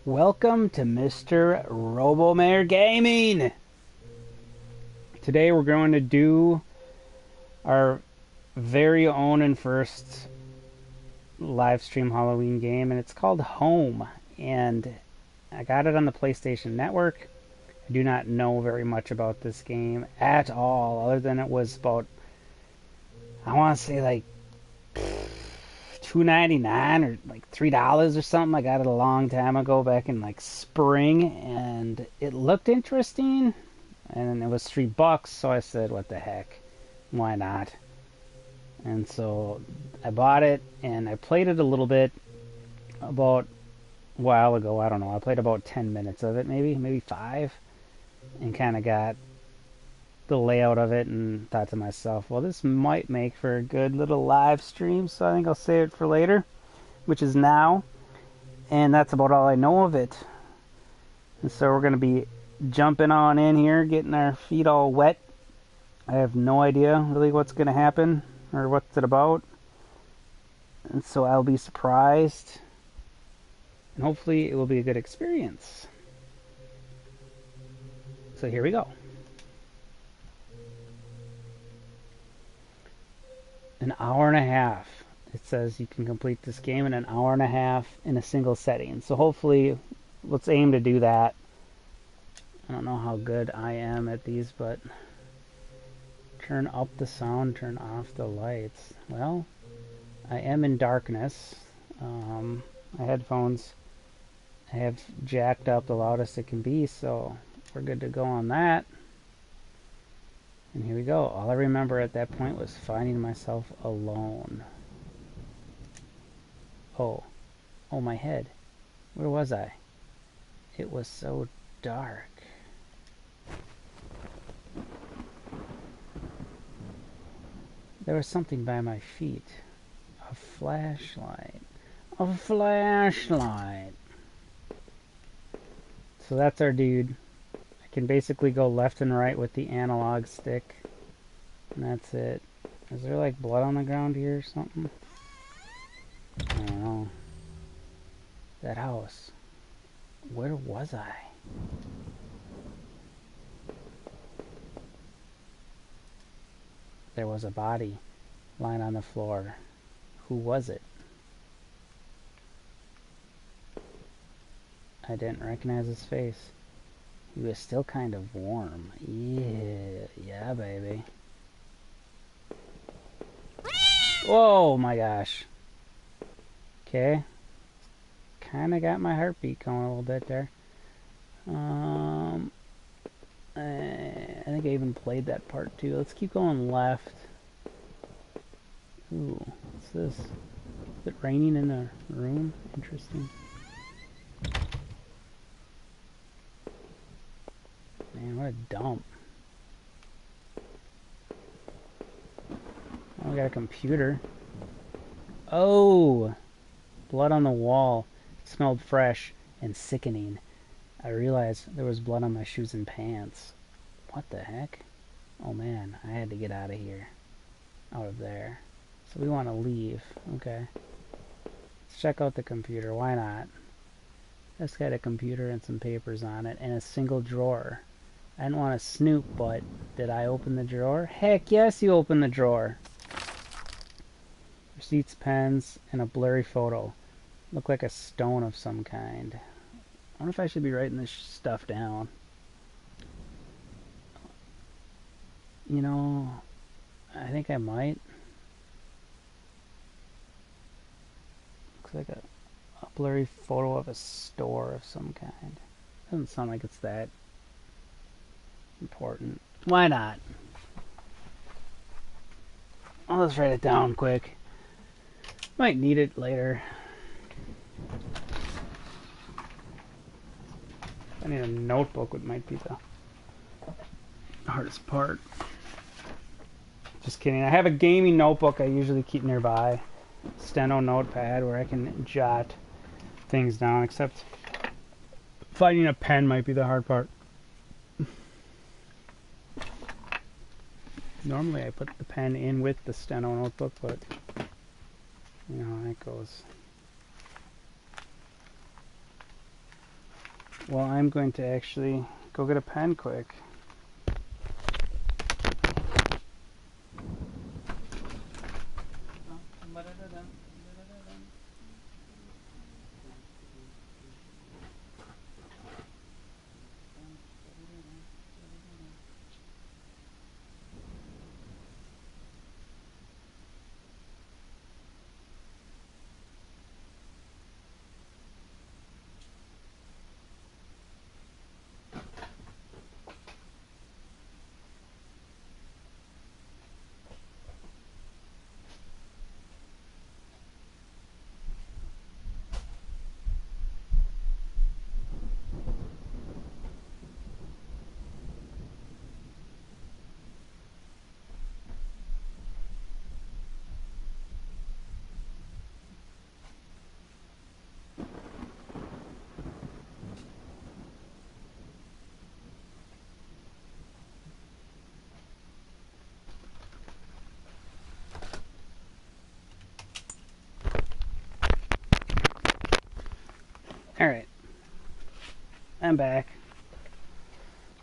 Welcome to Mr. Robomare Gaming! Today we're going to do our very own and first live stream Halloween game, and it's called Home. And I got it on the PlayStation Network. I do not know very much about this game at all, other than it was about, I want to say like $2.99 or like $3 or something. I got it a long time ago, back in like spring, and it looked interesting, and it was $3, so I said, what the heck, why not? And so I bought it and I played it a little bit about a while ago. I don't know, I played about 10 minutes of it, maybe 5, and kind of got the layout of it and thought to myself, well, this might make for a good little live stream, so I think I'll save it for later, which is now. And that's about all I know of it. And so we're going to be jumping on in here, getting our feet all wet. I have no idea really what's going to happen or what's it about, and so I'll be surprised, and hopefully it will be a good experience. So here we go. An hour and a half. It says you can complete this game in an hour and a half in a single setting. So hopefully, let's aim to do that. I don't know how good I am at these, but turn up the sound, turn off the lights. Well, I am in darkness. My headphones I have jacked up the loudest it can be, so we're good to go on that. And here we go. All I remember at that point was finding myself alone. Oh, my head. Where was I? It was so dark. There was something by my feet. A flashlight. A flashlight. So that's our dude. I can basically go left and right with the analog stick. And that's it. Is there like blood on the ground here or something? I don't know. That house. Where was I? There was a body lying on the floor. Who was it? I didn't recognize his face. He was still kind of warm. Yeah, baby. Whoa, my gosh. Okay. Kind of got my heartbeat going a little bit there. I think I even played that part too. Let's keep going left. Ooh, what's this? Is it raining in the room? Interesting. Man, what a dump. Oh, we got a computer. Oh! Blood on the wall. It smelled fresh and sickening. I realized there was blood on my shoes and pants. What the heck? Oh man, I had to get out of here. Out of there. So we want to leave. Okay. Let's check out the computer. Why not? It's got a computer and some papers on it and a single drawer. I didn't want to snoop, but did I open the drawer? Heck yes, you opened the drawer. Receipts, pens, and a blurry photo. Look like a stone of some kind. I wonder if I should be writing this stuff down. You know, I think I might. Looks like a blurry photo of a store of some kind. Doesn't sound like it's that important. Why not? Well, let's write it down quick. Might need it later. I need a notebook, which might be the hardest part. Just kidding. I have a gaming notebook I usually keep nearby. Steno notepad where I can jot things down, except finding a pen might be the hard part. Normally I put the pen in with the Steno notebook, but you know how that goes. Well, I'm going to actually go get a pen quick. Alright, I'm back.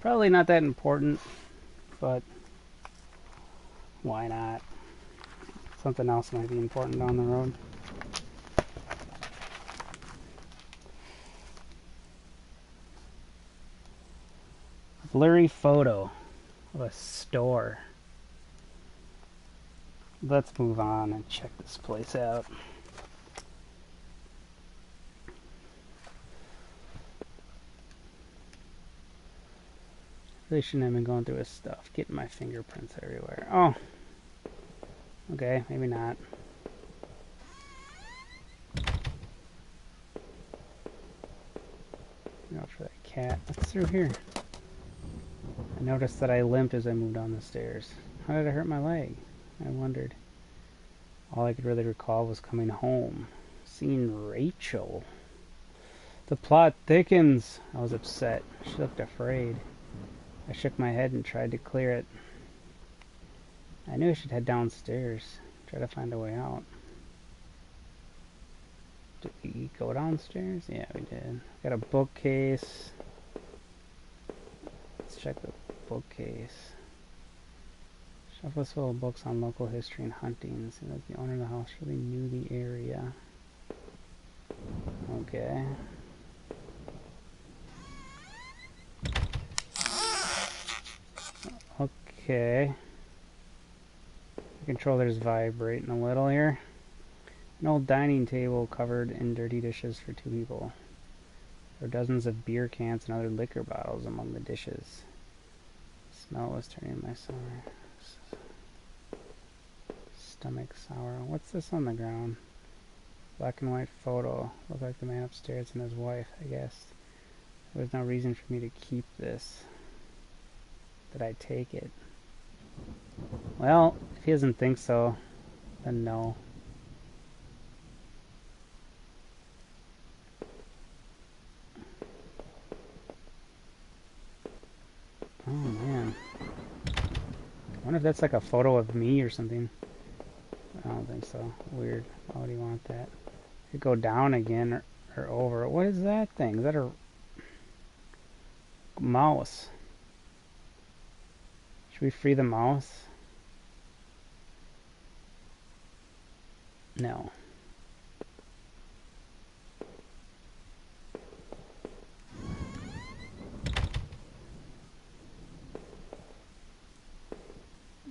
Probably not that important, but why not? Something else might be important down the road. Blurry photo of a store. Let's move on and check this place out. Really shouldn't have been going through his stuff, getting my fingerprints everywhere. Oh, okay, maybe not. Go for that cat. What's through here? I noticed that I limped as I moved down the stairs. How did I hurt my leg? I wondered. All I could really recall was coming home, seeing Rachel. The plot thickens. I was upset. She looked afraid. I shook my head and tried to clear it. I knew I should head downstairs, try to find a way out. Did we go downstairs? Yeah, we did. Got a bookcase. Let's check the bookcase. Shelf was full of books on local history and hunting. Seems like the owner of the house really knew the area. Okay. Okay. The controller's vibrating a little here. An old dining table covered in dirty dishes for 2 people. There were dozens of beer cans and other liquor bottles among the dishes. The smell was turning my stomach sour. What's this on the ground? Black and white photo. Looked like the man upstairs and his wife, I guess. There was no reason for me to keep this. Did I take it? Well, if he doesn't think so, then no. Oh man. I wonder if that's like a photo of me or something. I don't think so. Weird. Why would he want that? It could go down again or over. What is that thing? Is that a mouse? Should we free the mouse? No.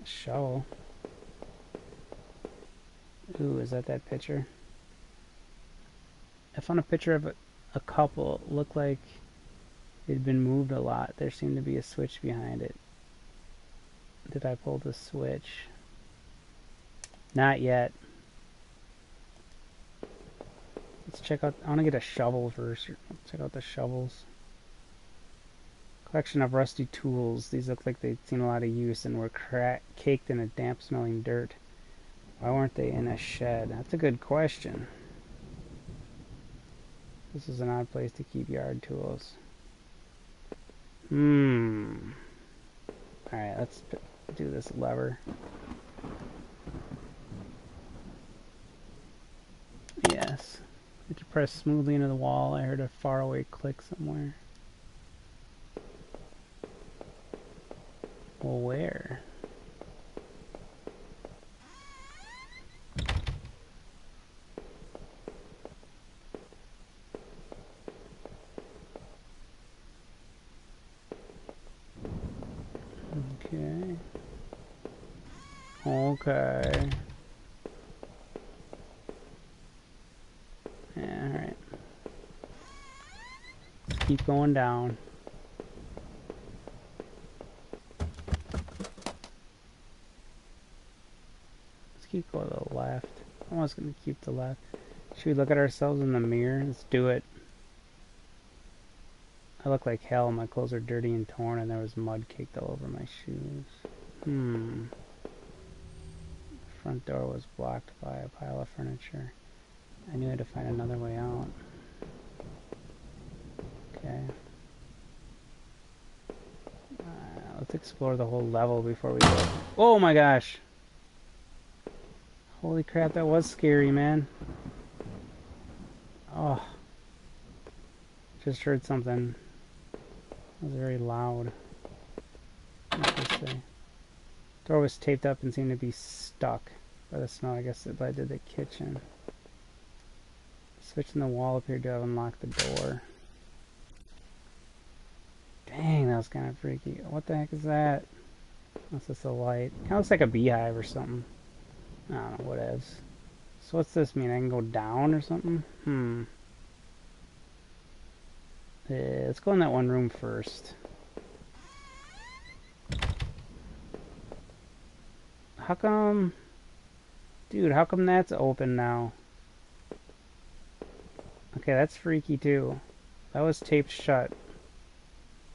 Shovel. Ooh, is that picture? I found a picture of a couple. It looked like it had been moved a lot. There seemed to be a switch behind it. Did I pull the switch? Not yet. Let's check out. I want to get a shovel first. Let's check out the shovels. Collection of rusty tools. These look like they'd seen a lot of use and were caked in a damp smelling dirt. Why weren't they in a shed? That's a good question. This is an odd place to keep yard tools. Alright, let's do this lever. Yes. If you press smoothly into the wall, I heard a faraway click somewhere. Well, where? Okay. Okay. Yeah, alright. Let's keep going down. Let's keep going to the left. I was going to keep the left. Should we look at ourselves in the mirror? Let's do it. I look like hell. My clothes are dirty and torn, and there was mud caked all over my shoes. The front door was blocked by a pile of furniture. I knew I had to find another way out. Okay. Let's explore the whole level before we go. Oh my gosh! Holy crap, that was scary, man. Oh. Just heard something. It was very loud. What's this say? Door was taped up and seemed to be stuck by the snow. I guess it led to the kitchen. Switch in the wall appeared to have unlocked the door. Dang, that was kind of freaky. What the heck is that? What's this, a light? Kind of looks like a beehive or something. I don't know, whatevs. So what's this mean? I can go down or something? Let's go in that one room first. How come... Dude, how come that's open now? Okay, that's freaky too. That was taped shut.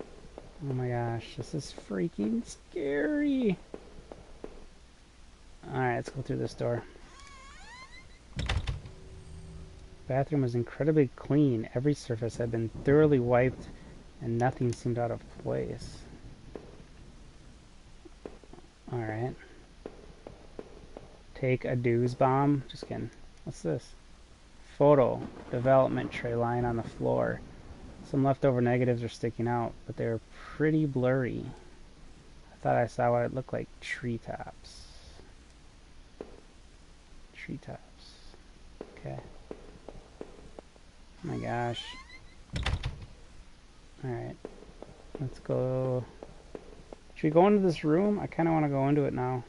Oh my gosh, this is freaking scary. Alright, let's go through this door. Bathroom was incredibly clean. Every surface had been thoroughly wiped and nothing seemed out of place. Alright. Take a Dew's bomb. Just kidding. What's this? Photo. Development tray lying on the floor. Some leftover negatives are sticking out, but they're pretty blurry. I thought I saw what it looked like treetops. Treetops. Okay. Oh my gosh. Alright. Let's go. Should we go into this room? I kind of want to go into it now.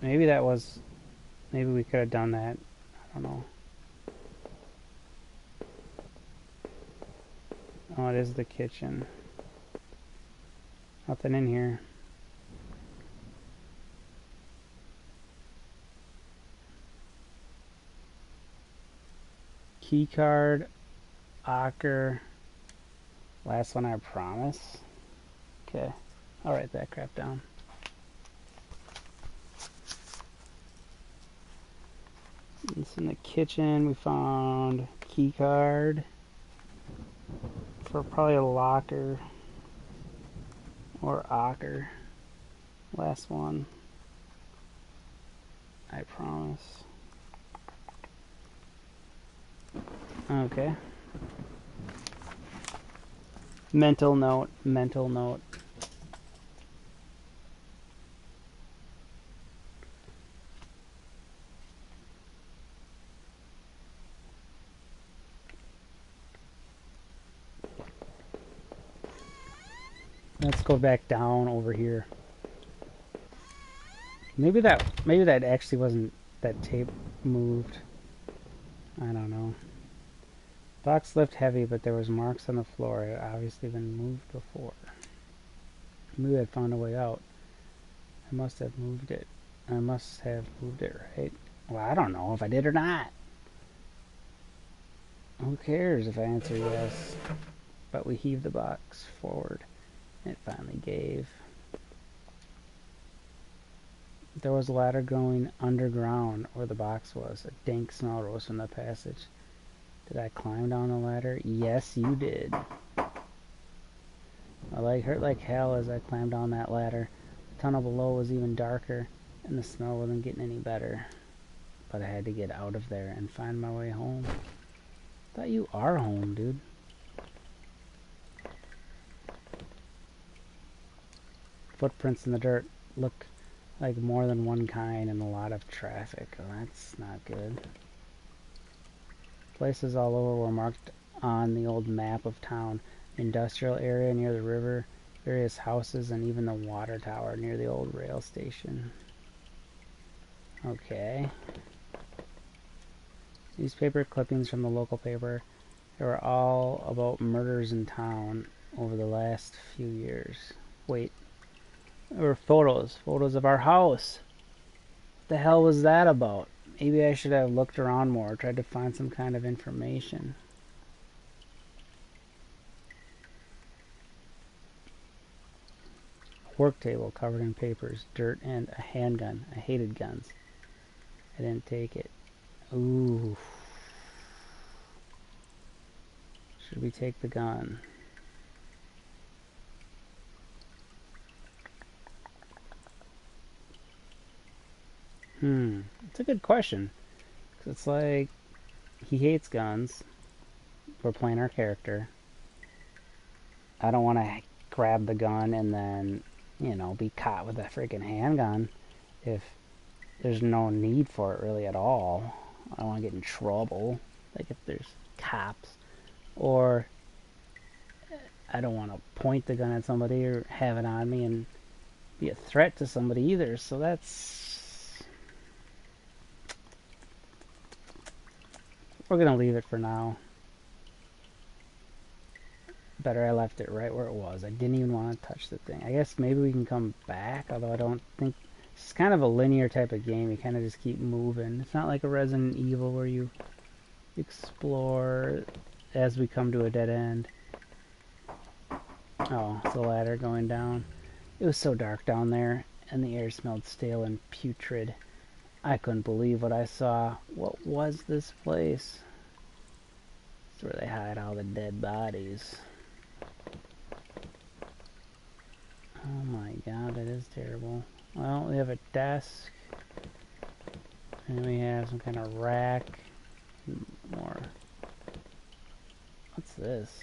Maybe that was... Maybe we could have done that. I don't know. Oh, it is the kitchen. Nothing in here. Key card. Ocker. Last one, I promise. Okay. I'll write that crap down. It's in the kitchen. We found key card for probably a locker or ocker. Last one, I promise. Okay. Mental note, mental note. Let's go back down over here. Maybe that actually wasn't, that tape moved. I don't know. Box lift heavy, but there was marks on the floor. It had obviously been moved before. Maybe I found a way out. I must have moved it. I must have moved it, right? Well, I don't know if I did or not. Who cares if I answer yes? But we heaved the box forward. It finally gave. There was a ladder going underground where the box was. A dank smell rose from the passage. Did I climb down the ladder? Yes, you did. My leg hurt like hell as I climbed down that ladder. The tunnel below was even darker, and the smell wasn't getting any better. But I had to get out of there and find my way home. I thought you are home, dude. Footprints in the dirt look like more than one kind and a lot of traffic. Oh, that's not good. Places all over were marked on the old map of town. Industrial area near the river, various houses, and even the water tower near the old rail station. Okay. Newspaper clippings from the local paper. They were all about murders in town over the last few years. Wait. There were photos. Photos of our house. What the hell was that about? Maybe I should have looked around more, tried to find some kind of information. Work table covered in papers, dirt, and a handgun. I hated guns. I didn't take it. Ooh. Should we take the gun? It's a good question. 'Cause it's like, he hates guns. We're playing our character. I don't want to grab the gun and then, you know, be caught with a freaking handgun if there's no need for it really at all. I don't want to get in trouble, like if there's cops. Or I don't want to point the gun at somebody or have it on me and be a threat to somebody either. So we're going to leave it for now. Better I left it right where it was. I didn't even want to touch the thing. I guess maybe we can come back, although I don't think... It's kind of a linear type of game. You kind of just keep moving. It's not like a Resident Evil where you explore as we come to a dead end. Oh, it's a ladder going down. It was so dark down there, and the air smelled stale and putrid. I couldn't believe what I saw. What was this place? It's where they hide all the dead bodies. Oh my god, that is terrible. Well, we have a desk. And we have some kind of rack. More. What's this?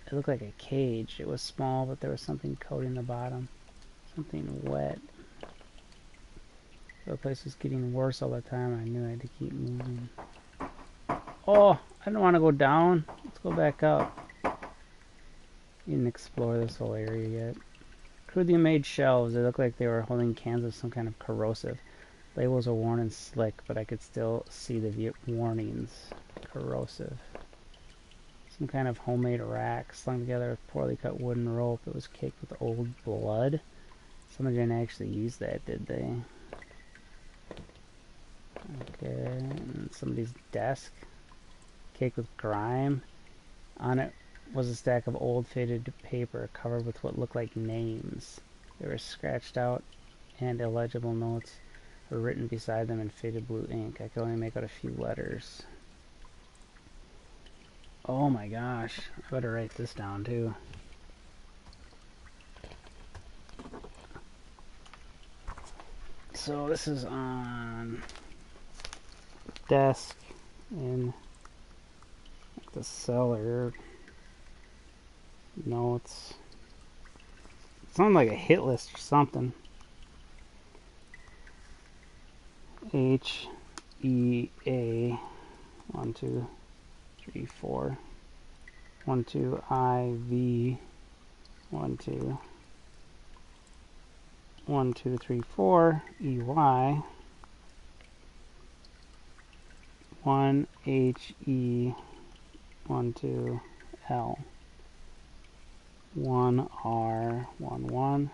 It looked like a cage. It was small, but there was something coating the bottom. Something wet. The place was getting worse all the time. I knew I had to keep moving. Oh, I don't want to go down. Let's go back up. Didn't explore this whole area yet. Crudely made shelves. They looked like they were holding cans of some kind of corrosive. Labels are worn and slick, but I could still see the warnings. Corrosive. Some kind of homemade rack slung together with poorly cut wooden rope. It was caked with old blood. Somebody didn't actually use that, did they? Okay, and somebody's desk. Caked with grime. On it was a stack of old faded paper covered with what looked like names. They were scratched out and illegible notes were written beside them in faded blue ink. I could only make out a few letters. Oh my gosh, I better write this down too. So this is on desk in the cellar. Notes. It sounds like a hit list or something. HEA 1 2 3 4 1 2 IV 1 2 1 2 3 4 EY 1 HE 1 2 L 1 R 1 1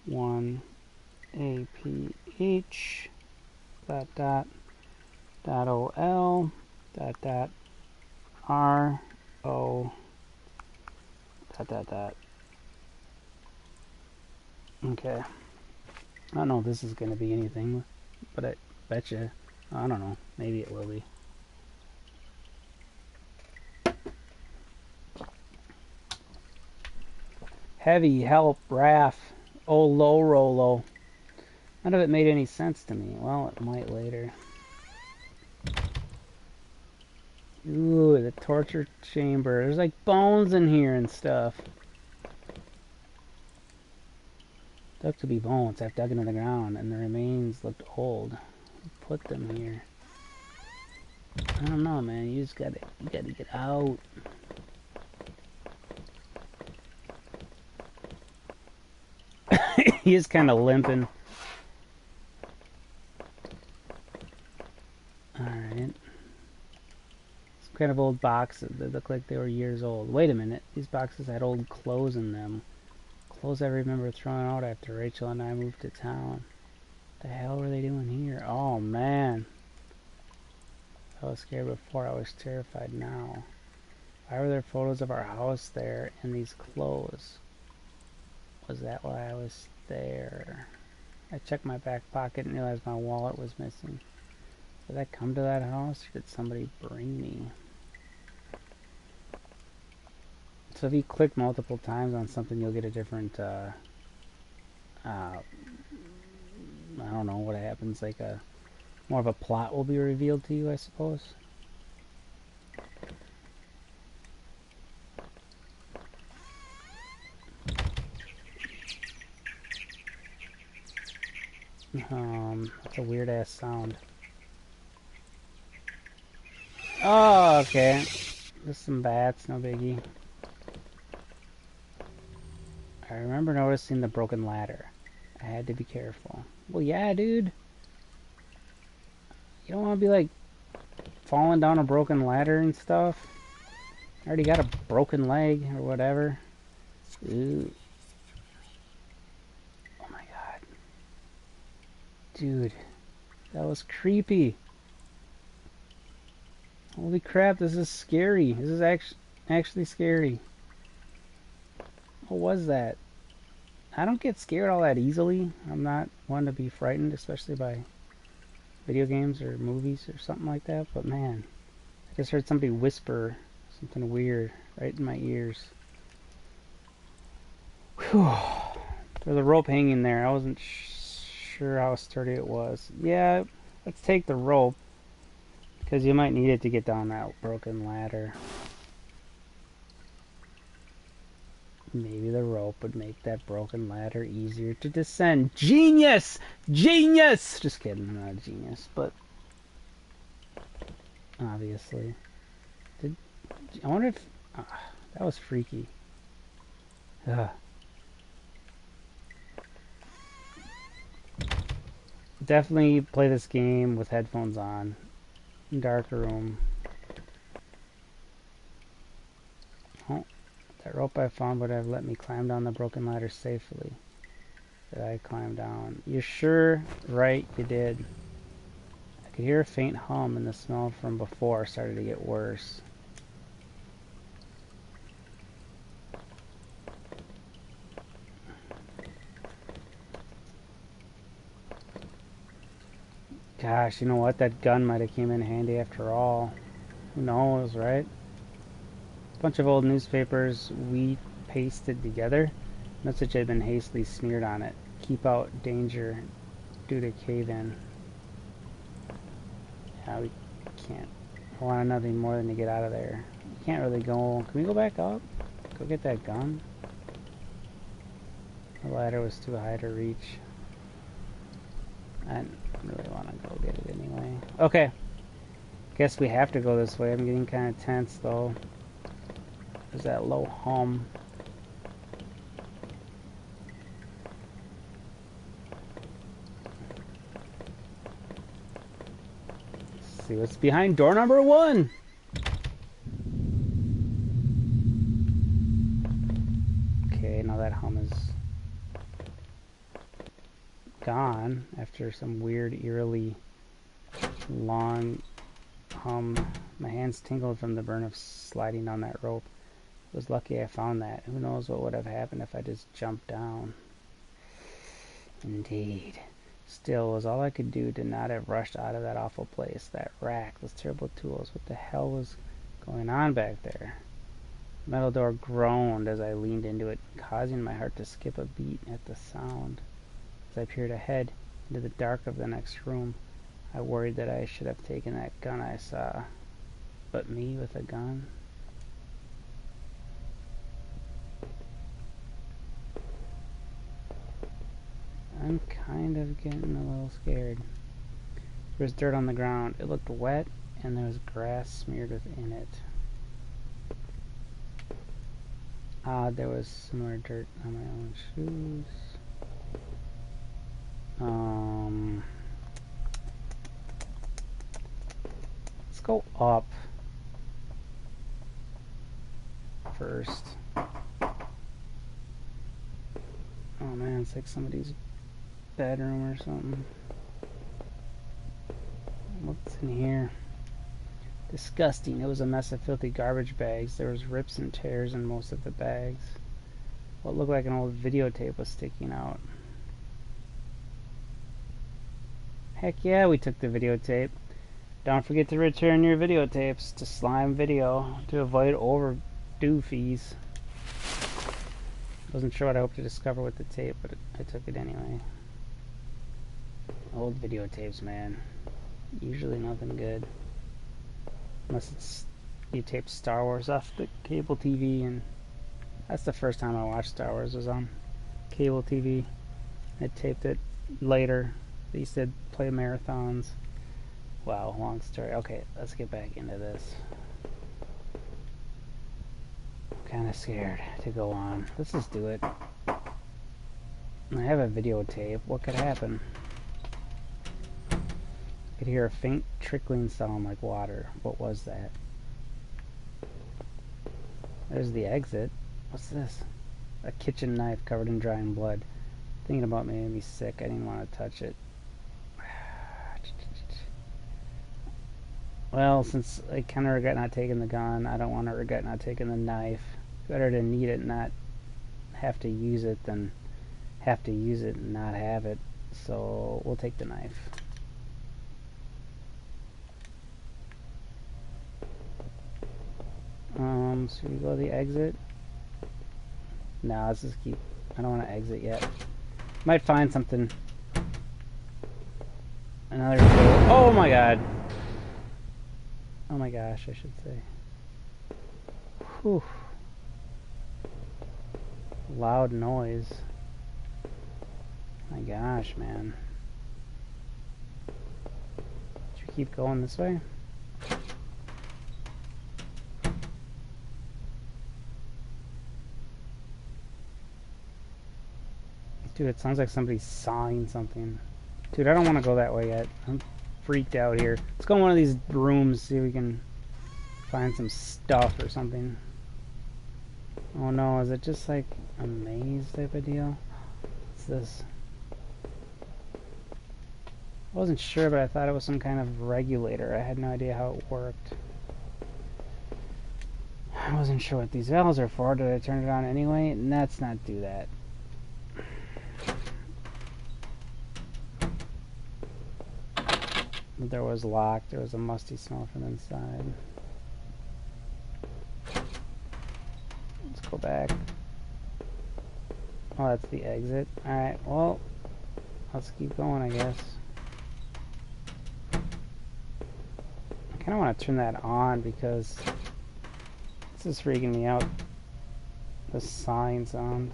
1 APH dot dot dot OL dot dot R O dot dot dot. Okay. I don't know if this is going to be anything, but I bet you, I don't know, maybe it will be. Heavy, help, Raph, oh low, Rolo. None of it made any sense to me. Well, it might later. Ooh, the torture chamber. There's like bones in here and stuff. Looked to be bones. I've dug into the ground, and the remains looked old. Who put them here? I don't know, man. You gotta get out. He is kind of limping. Alright. Some kind of old boxes. They look like they were years old. Wait a minute. These boxes had old clothes in them. Clothes I remember throwing out after Rachel and I moved to town. What the hell were they doing here? Oh, man. I was scared before. I was terrified now. Why were there photos of our house there and these clothes? Was that why I was there? I checked my back pocket and realized my wallet was missing. Did I come to that house or did somebody bring me? So if you click multiple times on something, you'll get a different, I don't know what happens, like more of a plot will be revealed to you, I suppose. That's a weird ass sound. Oh, okay. Just some bats, no biggie. I remember noticing the broken ladder. I had to be careful. Well, yeah, dude. You don't want to be, like, falling down a broken ladder and stuff. I already got a broken leg or whatever. Ooh. Oh my god. Dude. That was creepy. Holy crap, this is scary. This is actually scary. What was that? I don't get scared all that easily. I'm not one to be frightened, especially by video games or movies or something like that. But man, I just heard somebody whisper something weird right in my ears. Whew. There's a rope hanging there. I wasn't sure how sturdy it was. Yeah, let's take the rope because you might need it to get down that broken ladder. Maybe the rope would make that broken ladder easier to descend. Genius! Genius! Just kidding, I'm not a genius, but obviously. I wonder if... that was freaky. Definitely play this game with headphones on. Dark room. Oh. That rope I found would have let me climb down the broken ladder safely. Did I climb down? You're sure? Right, you did. I could hear a faint hum and the smell from before started to get worse. Gosh, you know what? That gun might have came in handy after all. Who knows, right? Bunch of old newspapers we pasted together. Message had been hastily smeared on it. Keep out danger due to cave-in. Yeah, we can't. I want nothing more than to get out of there. We can't really go. Can we go back up? Go get that gun? The ladder was too high to reach. I didn't really want to go get it anyway. Okay. Guess we have to go this way. I'm getting kind of tense though. There's that low hum. Let's see what's behind door number 1. Okay, now that hum is gone after some weird, eerily long hum. My hands tingled from the burn of sliding down that rope. It was lucky I found that. Who knows what would have happened if I just jumped down. Indeed. Still, it was all I could do to not have rushed out of that awful place. That rack, those terrible tools. What the hell was going on back there? The metal door groaned as I leaned into it, causing my heart to skip a beat at the sound. As I peered ahead into the dark of the next room, I worried that I should have taken that gun I saw. But me with a gun? I'm kind of getting a little scared. There was dirt on the ground. It looked wet, and there was grass smeared within it. There was similar dirt on my own shoes. Let's go up first. Oh man, it's like somebody's bedroom or something. What's in here? Disgusting. It was a mess of filthy garbage bags. There was rips and tears in most of the bags. What looked like an old videotape was sticking out. Heck yeah, we took the videotape. Don't forget to return your videotapes to Slime Video to avoid overdue fees. Wasn't sure what I hoped to discover with the tape, but I took it anyway. Old videotapes, man. Usually nothing good. Unless it's you tape Star Wars off the cable TV, and that's the first time I watched Star Wars was on cable TV. I taped it later. They used to play marathons. Wow, long story. Okay, let's get back into this. I'm kind of scared to go on. Let's just do it. I have a videotape. What could happen? I could hear a faint trickling sound like water. What was that? There's the exit. What's this? A kitchen knife covered in drying blood. Thinking about me made me sick. I didn't want to touch it. Well, since I kind of regret not taking the gun, I don't want to regret not taking the knife. Better to need it and not have to use it than have to use it and not have it. So we'll take the knife. So we go to the exit. No, let's just keep. I don't want to exit yet. Might find something. Another. Oh my god. Oh my gosh, I should say. Whew. Loud noise. My gosh, man. Should we keep going this way? Dude, it sounds like somebody's sawing something. Dude, I don't want to go that way yet. I'm freaked out here. Let's go in one of these rooms, see if we can find some stuff or something. Oh no, is it just like a maze type of deal? What's this? I wasn't sure, but I thought it was some kind of regulator. I had no idea how it worked. I wasn't sure what these valves are for. Did I turn it on anyway? Let's not do that. The door was locked. There was a musty smell from inside. Let's go back. Oh, that's the exit. Alright, well, let's keep going, I guess. I kind of want to turn that on because this is freaking me out. The sawing sound.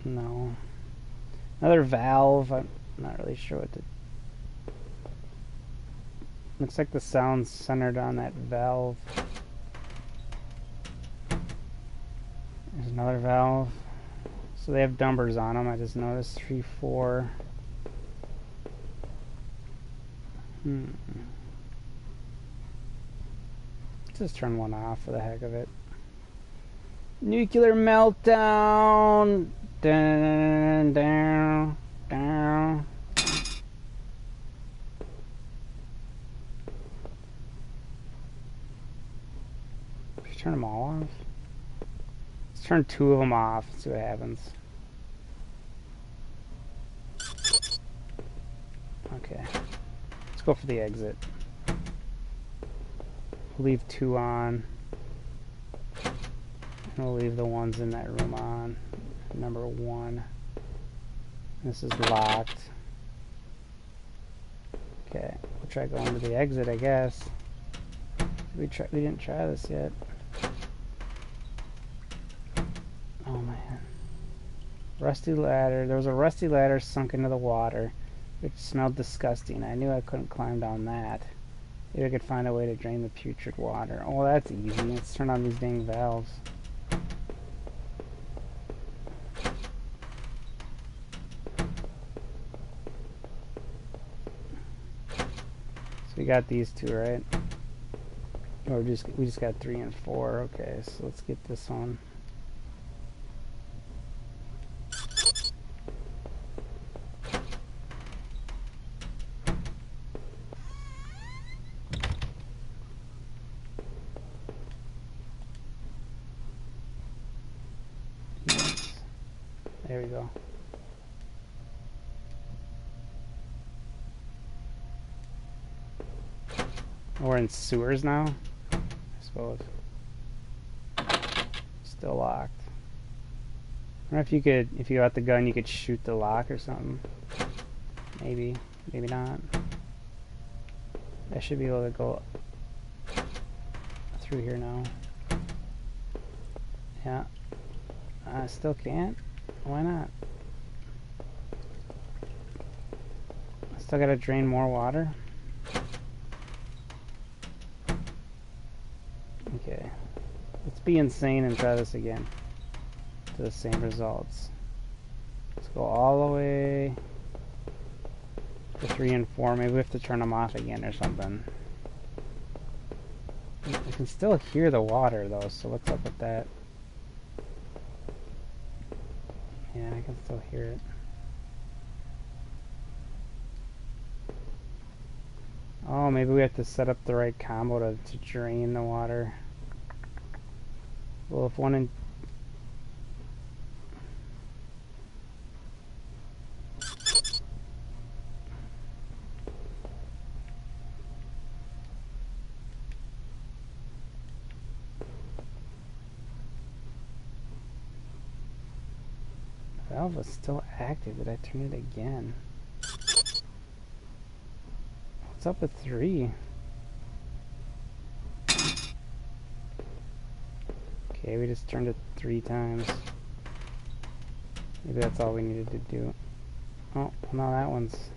No. Another valve. I'm not really sure what to... Looks like the sound's centered on that valve. There's another valve. So they have numbers on them. I just noticed 3, 4. Just turn one off for the heck of it. Nuclear meltdown. Dun, down, down. Should turn them all off? Let's turn 2 of them off. See what happens. Okay. Let's go for the exit. We'll leave 2 on. And we'll leave the ones in that room on. Number 1. This is locked. Okay, we'll try going to the exit, I guess. We didn't try this yet. Oh man. Rusty ladder. There was a rusty ladder sunk into the water, which smelled disgusting. I knew I couldn't climb down that. Maybe I could find a way to drain the putrid water. Oh, that's easy. Let's turn on these dang valves. So we got these two, right? Or we just got 3 and 4. Okay, so let's get this one. Yes. There we go. We're in sewers now, I suppose. Still locked. I don't know if you could, if you got the gun, you could shoot the lock or something. Maybe, maybe not. I should be able to go through here now. Yeah. I still can't. Why not? I still gotta drain more water. Okay. Let's be insane and try this again. To the same results. Let's go all the way to 3 and 4. Maybe we have to turn them off again or something. I can still hear the water though, so what's up with that? Yeah, I can still hear it. Oh, maybe we have to set up the right combo to drain the water. Well, if one in... The valve is still active. Did I turn it again? What's up with 3? Okay, we just turned it 3 times. Maybe that's all we needed to do. Oh, no, that one's...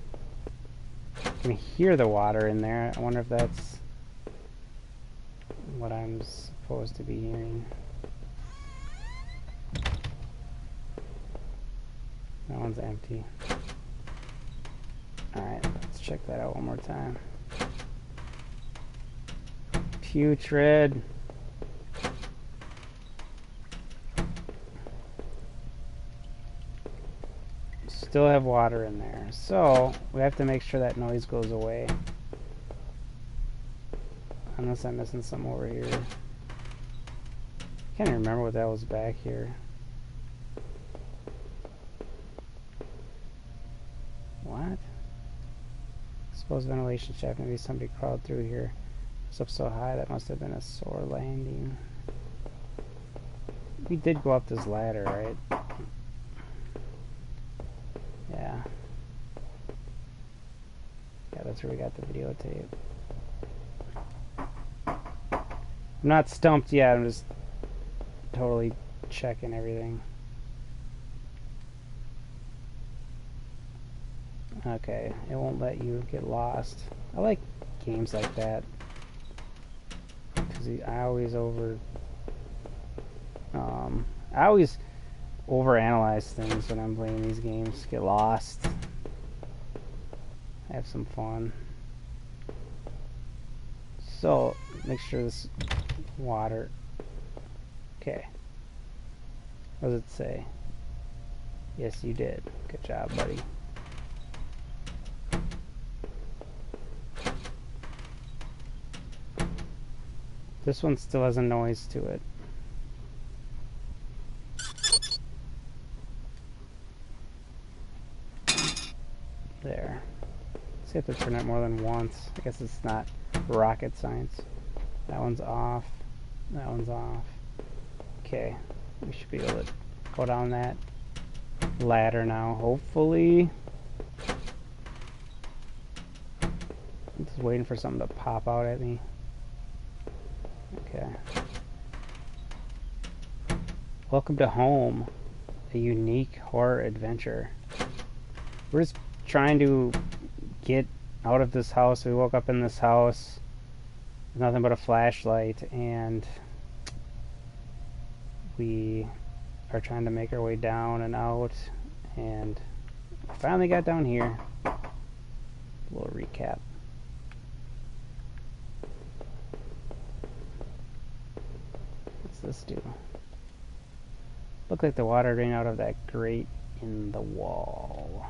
I can hear the water in there. I wonder if that's what I'm supposed to be hearing. That one's empty. Alright, let's check that out one more time. Putrid. Still have water in there. So, we have to make sure that noise goes away. Unless I'm missing some over here. I can't even remember what that was back here. What? Suppose ventilation shaft. Maybe somebody crawled through here. It's up so high that must have been a sore landing. We did go up this ladder, right? Yeah. Yeah, that's where we got the videotape. I'm not stumped yet. I'm just totally checking everything. Okay, it won't let you get lost. I like games like that. Because I always overanalyze things when I'm playing these games. Get lost. Have some fun. So, make sure this water... Okay. What does it say? Yes, you did. Good job, buddy. This one still has a noise to it. There. So you have to turn it more than once. I guess it's not rocket science. That one's off. That one's off. Okay. We should be able to go down that ladder now, hopefully. I'm just waiting for something to pop out at me. Okay. Welcome to home, a unique horror adventure. We're just trying to get out of this house. We woke up in this house with nothing but a flashlight, and we are trying to make our way down and out, and we finally got down here. A little recap. What's this do? Looked like the water drained out of that grate in the wall.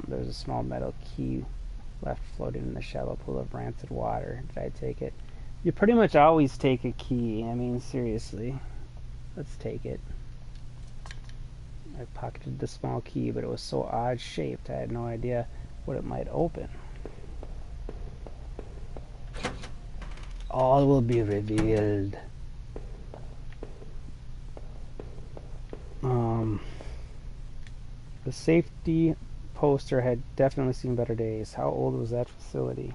There's a small metal key left floating in the shallow pool of rancid water. Did I take it? You pretty much always take a key. I mean, seriously. Let's take it. I pocketed the small key, but it was so odd shaped I had no idea what it might open. All will be revealed. The safety poster had definitely seen better days. How old was that facility?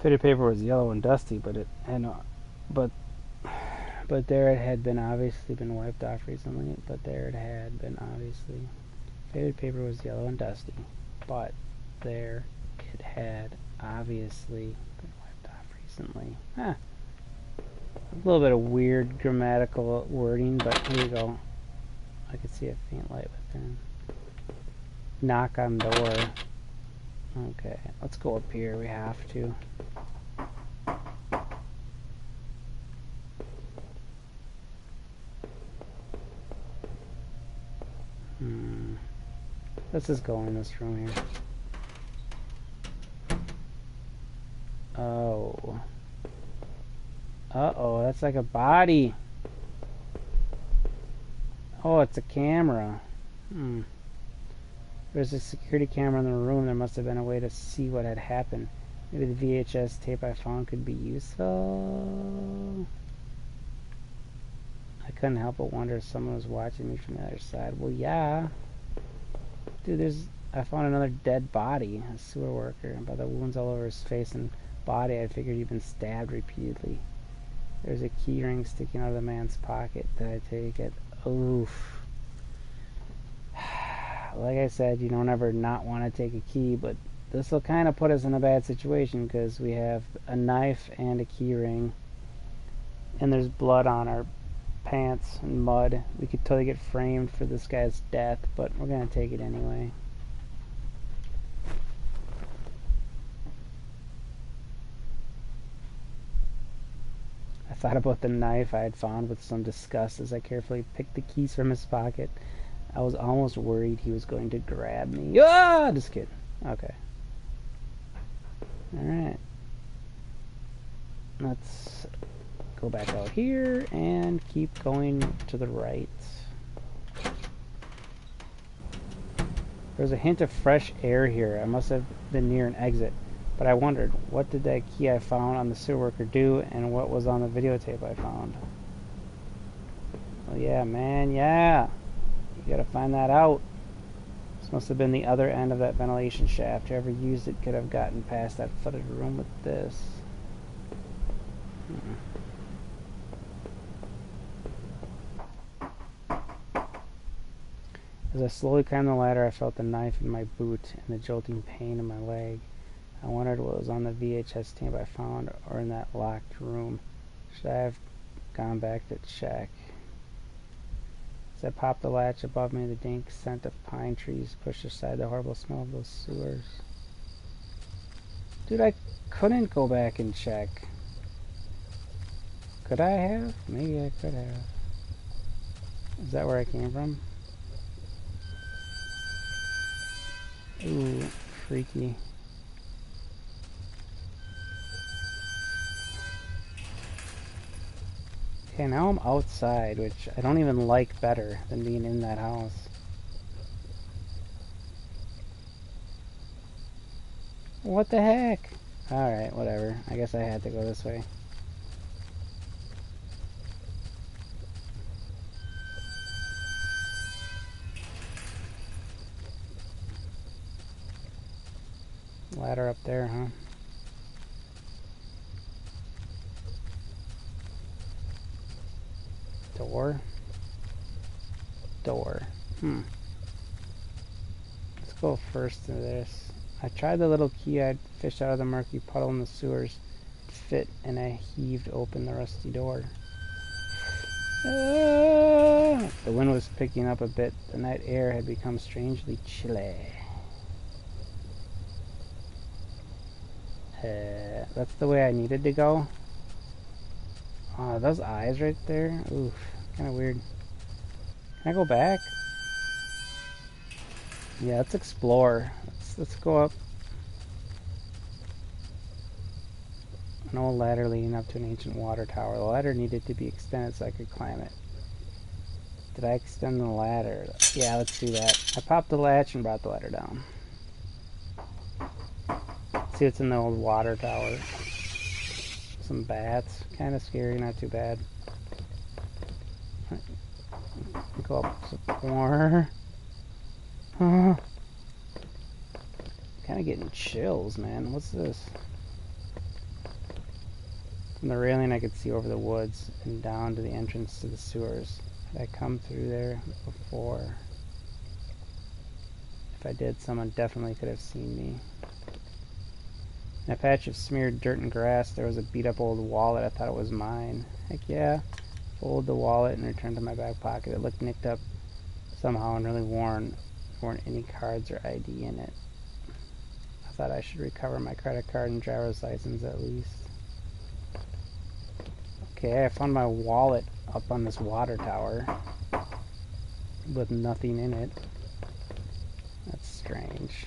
Fitted paper was yellow and dusty, but there it had been obviously been wiped off recently. Faded paper was yellow and dusty, but there it had obviously been wiped off recently. A little bit of weird grammatical wording, but here you go. I could see a faint light within. Knock on door. Okay, let's go up here. We have to. Let's just go in this room here. Oh. Uh-oh, that's like a body. Oh, it's a camera. There's a security camera in the room. There must have been a way to see what had happened. Maybe the VHS tape I found could be useful. I couldn't help but wonder if someone was watching me from the other side. Well, yeah. Dude, I found another dead body, a sewer worker, and by the wounds all over his face and body, I figured he'd been stabbed repeatedly. There's a key ring sticking out of the man's pocket. Did I take it? Oof. Like I said, you don't ever not want to take a key, but this will kind of put us in a bad situation because we have a knife and a key ring, and there's blood on our pants and mud. We could totally get framed for this guy's death, but we're gonna take it anyway. I thought about the knife I had found with some disgust as I carefully picked the keys from his pocket. I was almost worried he was going to grab me. Ah! Just kidding. Okay. Alright. Let's go back out here and keep going to the right. There's a hint of fresh air here. I must have been near an exit. But I wondered, what did that key I found on the sewer worker do, and what was on the videotape I found? Oh yeah, man, yeah. You gotta find that out. This must have been the other end of that ventilation shaft. Whoever used it could have gotten past that flooded room with this. As I slowly climbed the ladder, I felt the knife in my boot and the jolting pain in my leg. I wondered what was on the VHS tape I found or in that locked room. Should I have gone back to check? As I popped the latch above me, the dank scent of pine trees pushed aside the horrible smell of those sewers. Dude, I couldn't go back and check. Could I have? Maybe I could have. Is that where I came from? Ooh, freaky. Okay, now I'm outside, which I don't even like better than being in that house. What the heck? Alright, whatever. I guess I had to go this way. Ladder up there, huh? Door? Door. Let's go first to this. I tried the little key I'd fished out of the murky puddle in the sewers to fit, and I heaved open the rusty door. The wind was picking up a bit. The night air had become strangely chilly. That's the way I needed to go. Oh, those eyes right there. Oof, kind of weird. Can I go back? Yeah, let's explore. Let's go up. An old ladder leading up to an ancient water tower. The ladder needed to be extended so I could climb it. Did I extend the ladder? Yeah, let's do that. I popped the latch and brought the ladder down. Let's see what's in the old water tower. Some bats. Kind of scary, not too bad. Go up some more. Kind of getting chills, man. What's this? From the railing I could see over the woods and down to the entrance to the sewers. Had I come through there before? If I did, someone definitely could have seen me. In a patch of smeared dirt and grass, there was a beat-up old wallet. I thought it was mine. Heck yeah. Folded the wallet and returned to my back pocket. It looked nicked up somehow and really worn. There weren't any cards or ID in it. I thought I should recover my credit card and driver's license at least. Okay, I found my wallet up on this water tower with nothing in it. That's strange.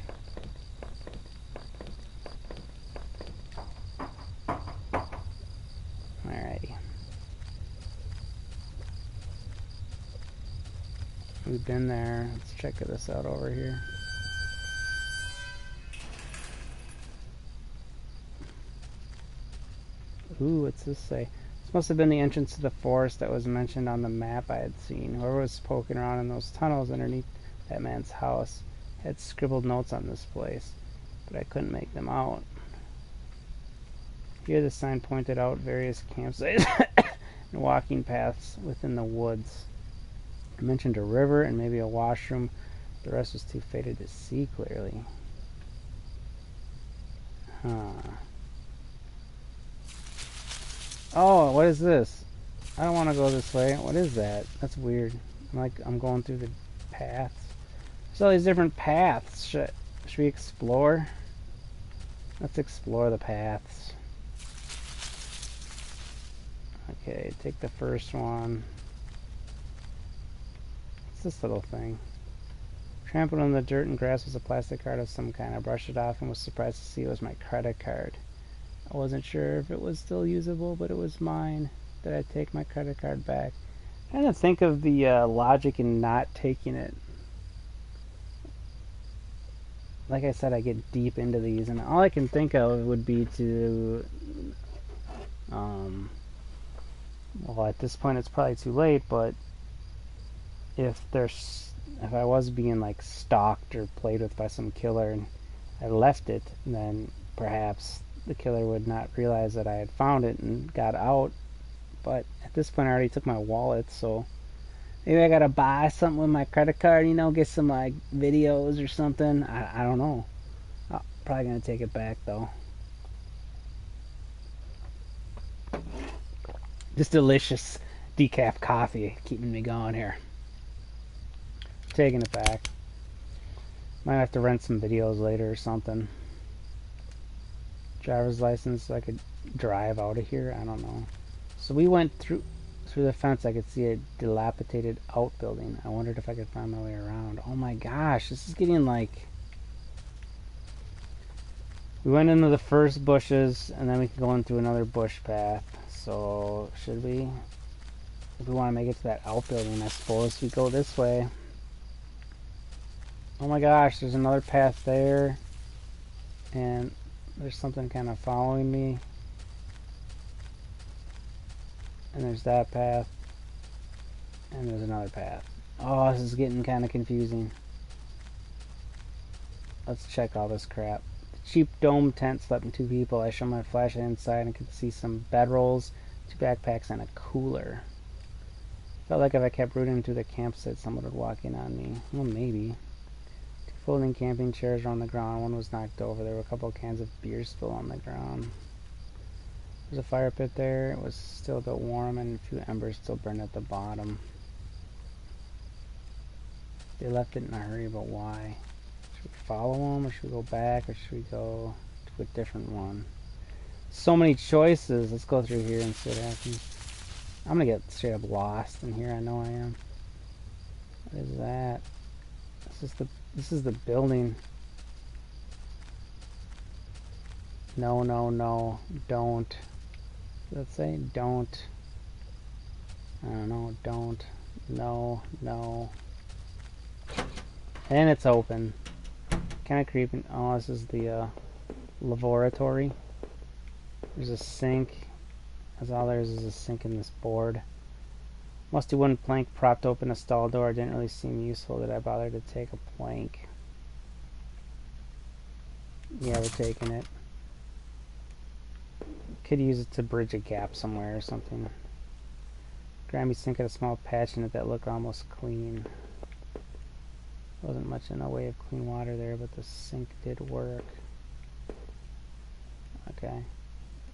Alrighty. We've been there. Let's check this out over here. Ooh, what's this say? This must have been the entrance to the forest that was mentioned on the map I had seen. Whoever was poking around in those tunnels underneath that man's house had scribbled notes on this place, but I couldn't make them out. Here the sign pointed out various campsites and walking paths within the woods. It mentioned a river and maybe a washroom. The rest was too faded to see clearly. Oh, what is this? I don't want to go this way. What is that? That's weird. I'm going through the paths. There's all these different paths. Should we explore? Let's explore the paths. Okay, take the first one. What's this little thing? Trampled in the dirt and grass was a plastic card of some kind. I brushed it off and was surprised to see it was my credit card. I wasn't sure if it was still usable, but it was mine. Did I take my credit card back? I'm trying to think of the logic in not taking it. Like I said, I get deep into these, and all I can think of would be to, well, at this point it's probably too late, but if I was being like stalked or played with by some killer and I left it, then perhaps the killer would not realize that I had found it and got out. But at this point I already took my wallet, so maybe I gotta buy something with my credit card, you know, get some like videos or something. I don't know. I'm probably gonna take it back though. This delicious decaf coffee keeping me going here. Taking it back. Might have to rent some videos later or something. Driver's license so I could drive out of here. I don't know. So we went through the fence. I could see a dilapidated outbuilding. I wondered if I could find my way around. Oh my gosh, this is getting like... We went into the first bushes and then we could go into another bush path. So should we? If we want to make it to that outbuilding, I suppose we go this way. Oh my gosh, there's another path there. And there's something kind of following me. And there's that path. And there's another path. Oh, this is getting kind of confusing. Let's check all this crap. The cheap dome tent slept in 2 people. I shone my flashlight inside and could see some bedrolls, 2 backpacks, and a cooler. Felt like if I kept rooting through the campsite, someone would walk in on me. Well, maybe. Two folding camping chairs were on the ground. One was knocked over. There were a couple of cans of beer still on the ground. There's a fire pit there. It was still a bit warm, and a few embers still burned at the bottom. They left it in a hurry, but why? Should we follow them, or should we go back, or should we go to a different one? So many choices. Let's go through here and see what happens. I'm gonna get straight up lost in here. I know I am. What is that? This is the building. No, no, no. Don't. Let's say don't. I don't know. Don't. No, no. And it's open. Kind of creeping. Oh, this is the laboratory. There's a sink. That's all there is a sink in this board. Musty wooden plank propped open a stall door. Didn't really seem useful. Did I bother to take a plank? Yeah, we're taking it. Could use it to bridge a gap somewhere or something. Grammy sink had a small patch in it that looked almost clean. Wasn't much in the way of clean water there, but the sink did work. Okay.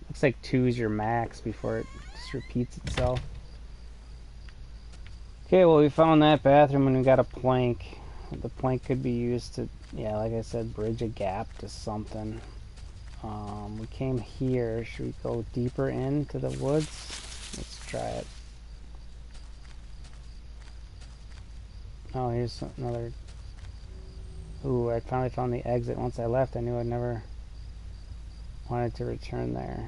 Looks like 2 is your max before it just repeats itself. Okay, well, we found that bathroom and we got a plank. The plank could be used to, yeah, like I said, bridge a gap to something. We came here. Should we go deeper into the woods? Let's try it. Oh, here's another. Ooh, I finally found the exit. Once I left, I knew I'd never wanted to return there.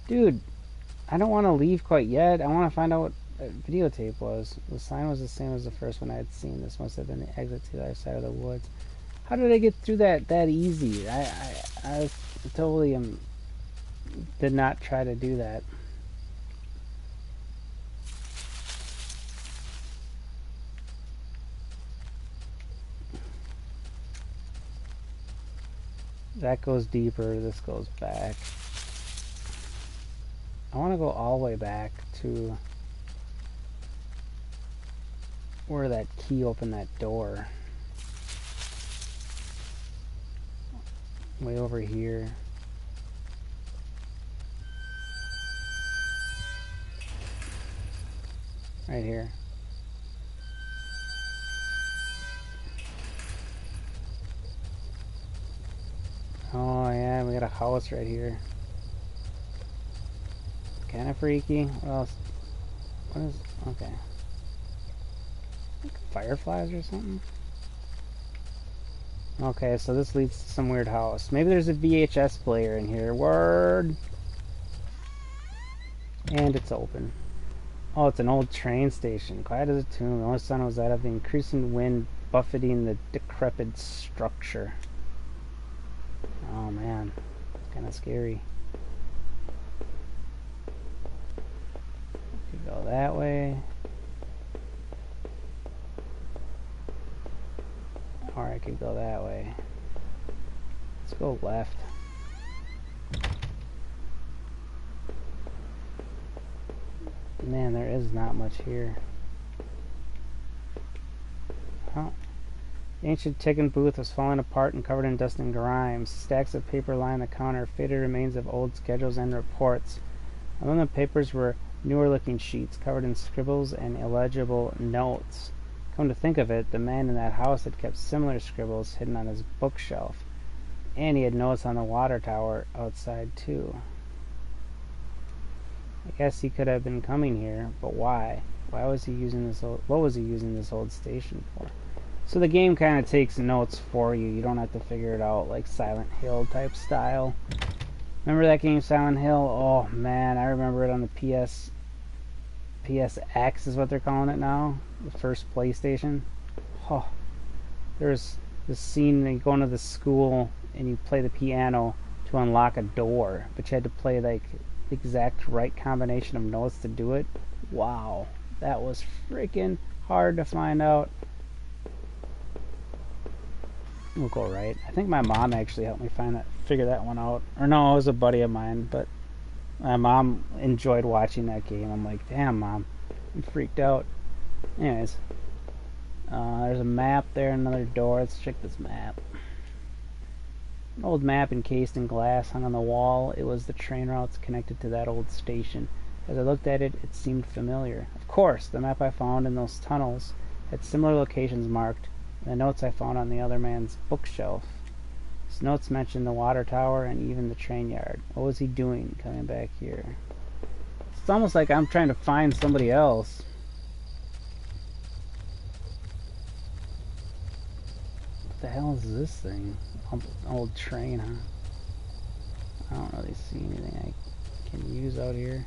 Dude, I don't want to leave quite yet. I want to find out what that videotape was. The sign was the same as the first one I had seen. This must have been the exit to the other side of the woods. How did I get through that easy? I totally did not try to do that. That goes deeper, this goes back. I want to go all the way back to where that key opened that door. Way over here. Right here. Oh yeah, we got a house right here. Kinda freaky. What else? What is... okay. Like fireflies or something? Okay, so this leads to some weird house. Maybe there's a VHS player in here. Word! And it's open. Oh, it's an old train station. Quiet as a tomb. The only sound was that of the increasing wind buffeting the decrepit structure. Oh man, kind of scary. Could go that way. Or I could go that way. Let's go left. Man, there is not much here. Oh. The ancient ticket booth was falling apart and covered in dust and grime. Stacks of paper lined the counter, faded remains of old schedules and reports. Among the papers were newer-looking sheets covered in scribbles and illegible notes. Come to think of it, the man in that house had kept similar scribbles hidden on his bookshelf. And he had notes on the water tower outside, too. I guess he could have been coming here, but why? Why was he using this old... what was he using this old station for? So the game kind of takes notes for you. You don't have to figure it out like Silent Hill type style. Remember that game, Silent Hill? Oh man, I remember it on the PSX is what they're calling it now. The first PlayStation. Oh, there's this scene that you go into the school and you play the piano to unlock a door, but you had to play like the exact right combination of notes to do it. Wow, that was freaking hard to find out. We'll go right. I think my mom actually helped me figure that one out. Or no, it was a buddy of mine, but my mom enjoyed watching that game. I'm like, damn, Mom, I'm freaked out. Anyways, there's a map there, another door. Let's check this map. An old map encased in glass hung on the wall. It was the train routes connected to that old station. As I looked at it, it seemed familiar. Of course, the map I found in those tunnels had similar locations marked, and the notes I found on the other man's bookshelf. His notes mentioned the water tower and even the train yard. What was he doing coming back here? It's almost like I'm trying to find somebody else. What the hell is this thing? Old train, huh? I don't really see anything I can use out here.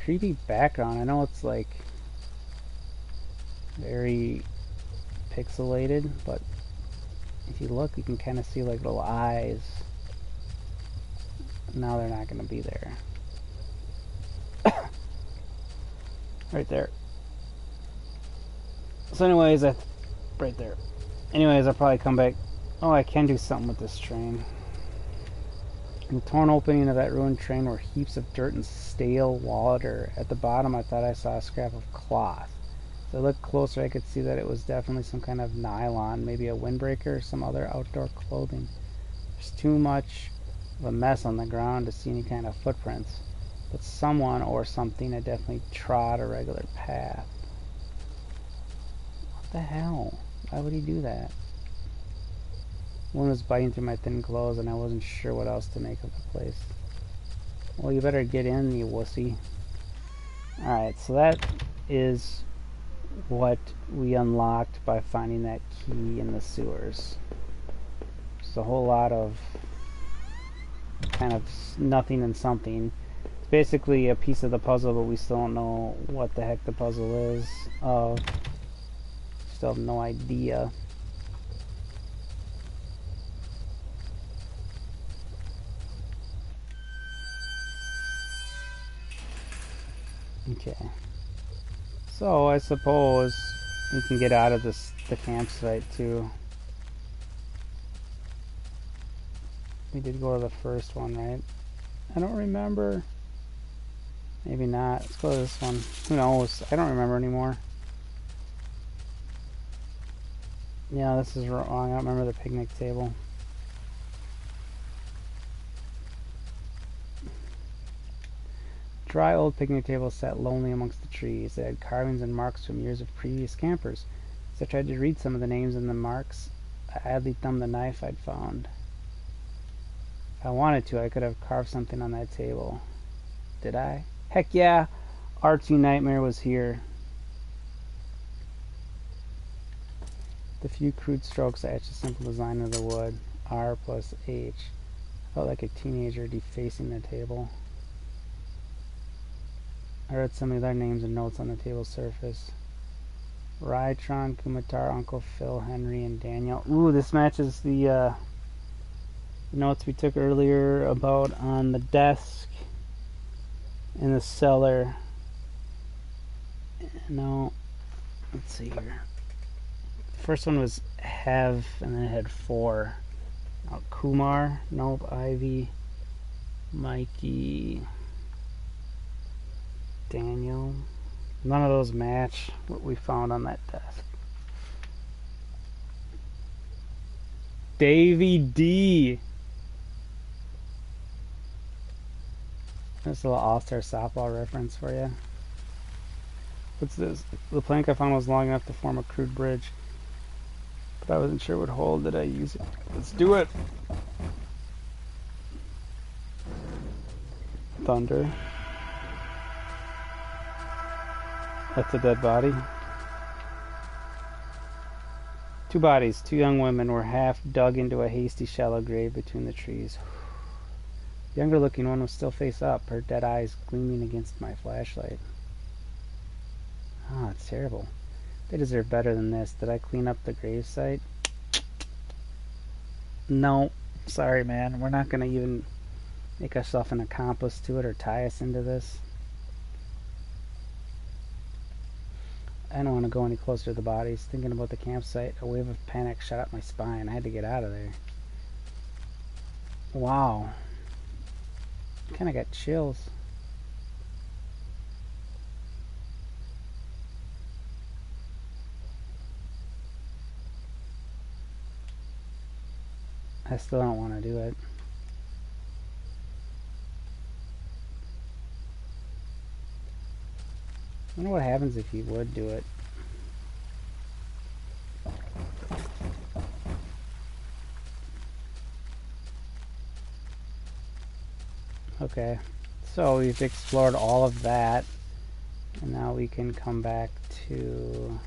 Creepy background. I know it's like very pixelated, but if you look, you can kind of see like little eyes. Now they're not going to be there. Right there. So anyways, right there. Anyways, I'll probably come back. Oh, I can do something with this train. In the torn opening of that ruined train were heaps of dirt and stale water. At the bottom, I thought I saw a scrap of cloth. As I looked closer, I could see that it was definitely some kind of nylon, maybe a windbreaker or some other outdoor clothing. There's too much of a mess on the ground to see any kind of footprints, but someone or something had definitely trod a regular path. What the hell? Why would he do that? One was biting through my thin clothes, and I wasn't sure what else to make of the place. Well, you better get in, you wussy. Alright, so that is what we unlocked by finding that key in the sewers. Just a whole lot of kind of nothing and something. It's basically a piece of the puzzle, but we still don't know what the heck the puzzle is of. Still have no idea. Okay. So I suppose we can get out of the campsite too. We did go to the first one, right? I don't remember. Maybe not. Let's go to this one. Who knows? I don't remember anymore. Yeah, this is wrong. I don't remember the picnic table. Dry old picnic table sat lonely amongst the trees. It had carvings and marks from years of previous campers. As I tried to read some of the names and the marks, I idly thumbed the knife I'd found. If I wanted to, I could have carved something on that table. Did I? Heck yeah! Artsy Nightmare was here. The few crude strokes I etched a simple design of the wood. R plus H. I felt like a teenager defacing the table. I read some of their names and notes on the table's surface. Rytron, Kumatar, Uncle Phil, Henry, and Daniel. Ooh, this matches the notes we took earlier about on the desk in the cellar. No, let's see here. The first one was have, and then it had 4. Now, Kumar, nope, Ivy, Mikey, Daniel. None of those match what we found on that desk. Davy D. That's a little All-Star softball reference for you. What's this? The plank I found was long enough to form a crude bridge, but I wasn't sure it would hold. Did I use it? Let's do it. Thunder. That's a dead body. 2 bodies, 2 young women, were half dug into a hasty, shallow grave between the trees. The younger looking one was still face up, her dead eyes gleaming against my flashlight. Ah, it's terrible. They deserve better than this. Did I clean up the gravesite? No. Sorry, man. We're not going to even make ourselves an accomplice to it or tie us into this. I don't want to go any closer to the bodies. Thinking about the campsite, a wave of panic shot up my spine. I had to get out of there. Wow. Kind of got chills. still don't want to do it. I wonder what happens if you would do it. Okay, so we've explored all of that, and now we can come back to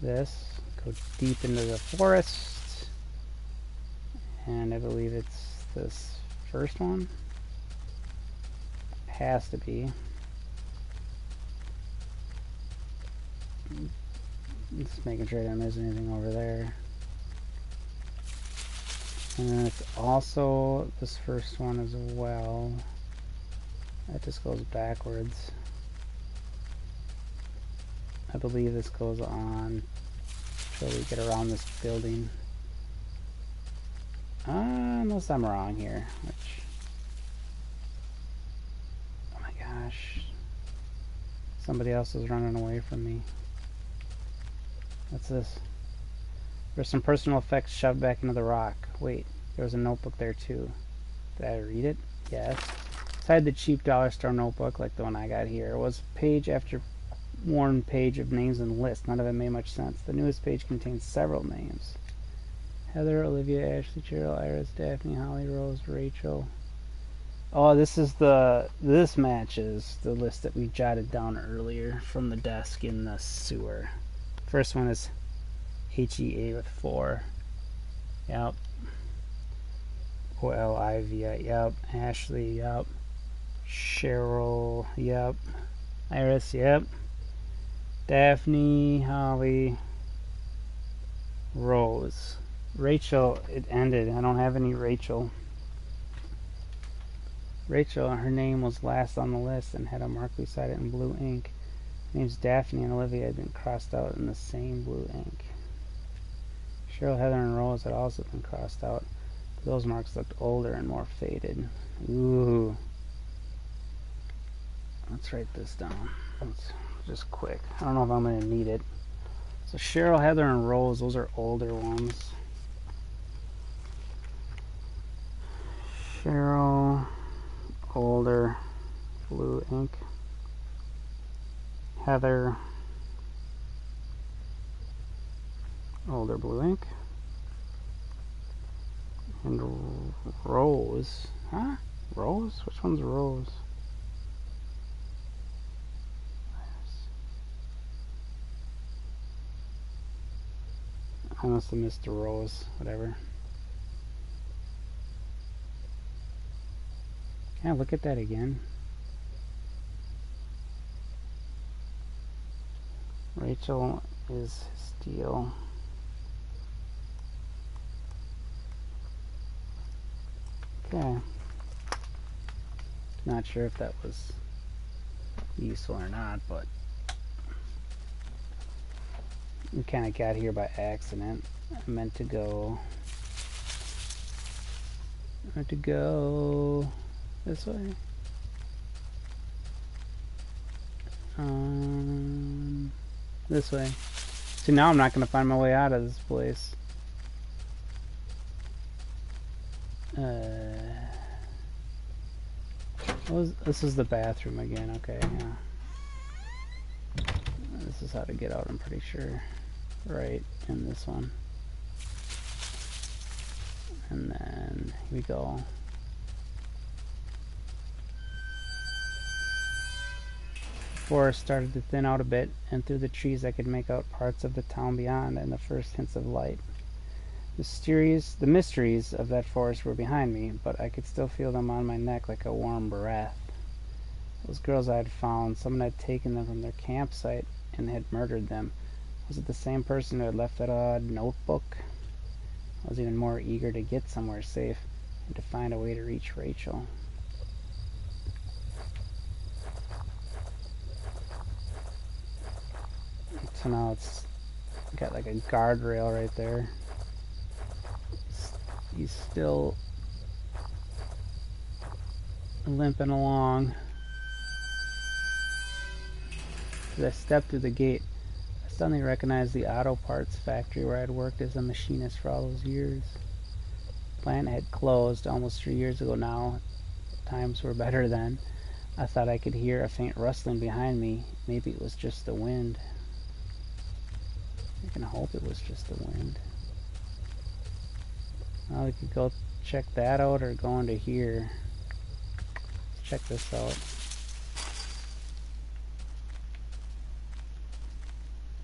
this, go deep into the forest, and I believe it's this first one. It has to be. Just making sure I don't miss anything over there. And then it's also this first one as well. That just goes backwards. I believe this goes on until we get around this building. Unless I'm wrong here. Which, oh my gosh. Somebody else is running away from me. What's this? There's some personal effects shoved back into the rock. Wait, there was a notebook there too. Did I read it? Yes. Inside the cheap dollar store notebook, like the one I got here, was page after worn page of names and lists. None of it made much sense. The newest page contains several names. Heather, Olivia, Ashley, Cheryl, Iris, Daphne, Holly, Rose, Rachel. Oh, this matches the list that we jotted down earlier from the desk in the sewer. First one is HEA with 4. Yep. Olivia, yep. Ashley, yep. Cheryl, yep. Iris, yep. Daphne, Holly, Rose. Rachel, it ended. I don't have any Rachel. Rachel, her name was last on the list and had a mark beside it in blue ink. Names Daphne and Olivia had been crossed out in the same blue ink. Cheryl, Heather, and Rose had also been crossed out. Those marks looked older and more faded. Ooh. Let's write this down. Let's just quick. I don't know if I'm going to need it. So Cheryl, Heather, and Rose, those are older ones. Cheryl, older, blue ink. Heather, older, blue ink. And Rose. Huh? Rose? Which one's Rose? I must have missed a Rose. Whatever. Can I look at that again? Rachel is steel. Okay. Not sure if that was useful or not, but we kind of got here by accident. I meant to go this way. This way. See, now I'm not going to find my way out of this place. This is the bathroom again. Okay, yeah. This is how to get out, I'm pretty sure. Right in this one. And then here we go. The forest started to thin out a bit, and through the trees I could make out parts of the town beyond and the first hints of light. The mysteries of that forest were behind me, but I could still feel them on my neck like a warm breath. Those girls I had found, someone had taken them from their campsite and had murdered them. Was it the same person who had left that odd notebook? I was even more eager to get somewhere safe and to find a way to reach Rachel. So now it's got like a guardrail right there. He's still limping along. As I stepped through the gate, I suddenly recognized the auto parts factory where I had worked as a machinist for all those years. Plant had closed almost 3 years ago now. Times were better then. I thought I could hear a faint rustling behind me. Maybe it was just the wind. I can hope it was just the wind. Well, we could go check that out or go into here. Let's check this out.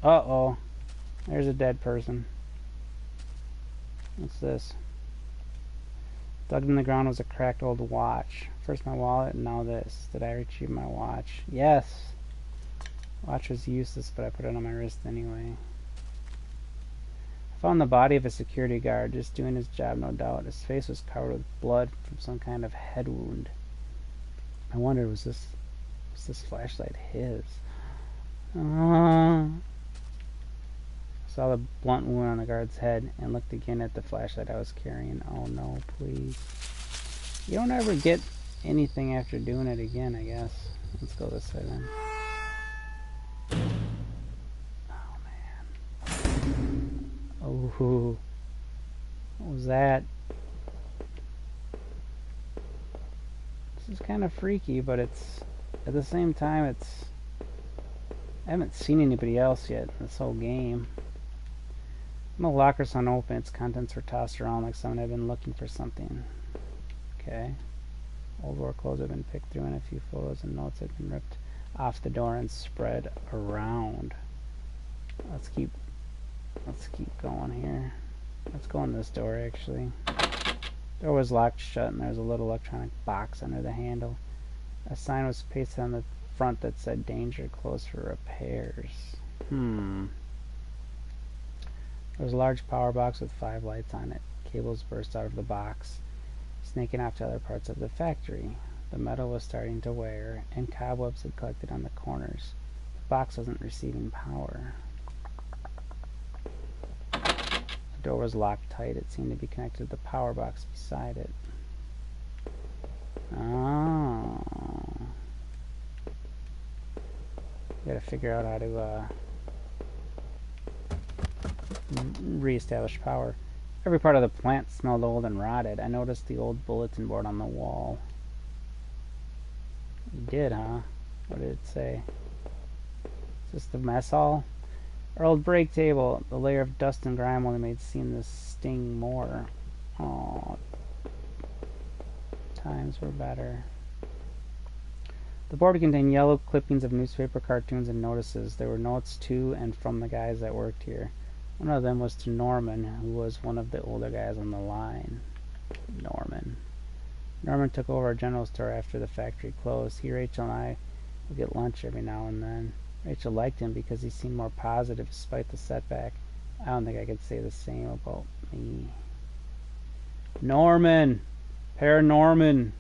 Uh-oh. There's a dead person. What's this? Dug in the ground was a cracked old watch. First my wallet, and now this. Did I retrieve my watch? Yes! Watch was useless, but I put it on my wrist anyway. I found the body of a security guard, just doing his job, no doubt. His face was covered with blood from some kind of head wound. I wondered, was this flashlight his? Saw the blunt wound on the guard's head and looked again at the flashlight I was carrying. Oh no, please. You don't ever get anything after doing it again, I guess. Let's go this way then. Oh man. Oh, what was that? This is kind of freaky, but it's at the same time I haven't seen anybody else yet in this whole game. The locker's unopened. Its contents were tossed around like someone had been looking for something. Okay. Old war clothes have been picked through and a few photos and notes have been ripped off the door and spread around. Let's keep going here. Let's go in this door actually. The door was locked shut and there was a little electronic box under the handle. A sign was pasted on the front that said danger, closed for repairs. There was a large power box with 5 lights on it. Cables burst out of the box, snaking off to other parts of the factory. The metal was starting to wear, and cobwebs had collected on the corners. The box wasn't receiving power. The door was locked tight. It seemed to be connected to the power box beside it. Oh. We gotta figure out how to re-establish power. Every part of the plant smelled old and rotted. I noticed the old bulletin board on the wall. You did, huh? What did it say? Is this the mess hall? Our old break table. The layer of dust and grime only made seem to sting more. Oh, times were better. The board contained yellow clippings of newspaper cartoons and notices. There were notes to and from the guys that worked here. One of them was to Norman, who was one of the older guys on the line. Norman took over a general store after the factory closed. He, Rachel, and I would get lunch every now and then. Rachel liked him because he seemed more positive despite the setback. I don't think I could say the same about me. Norman! Paranorman!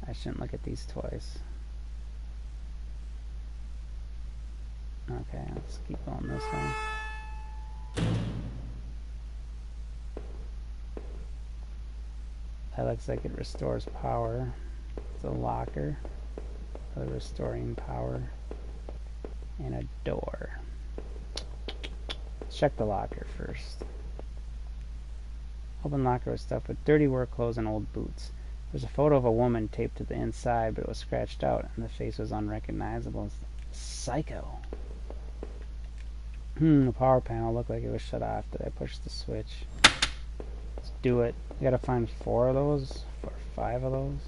I shouldn't look at these twice. Okay, let's keep going this way. That looks like it restores power. It's a locker. Another restoring power. And a door. Let's check the locker first. Open locker was stuffed with dirty work clothes and old boots. There's a photo of a woman taped to the inside, but it was scratched out and the face was unrecognizable. Psycho. The power panel looked like it was shut off. Did I push the switch? Let's do it. We gotta find 4 of those, or 5 of those.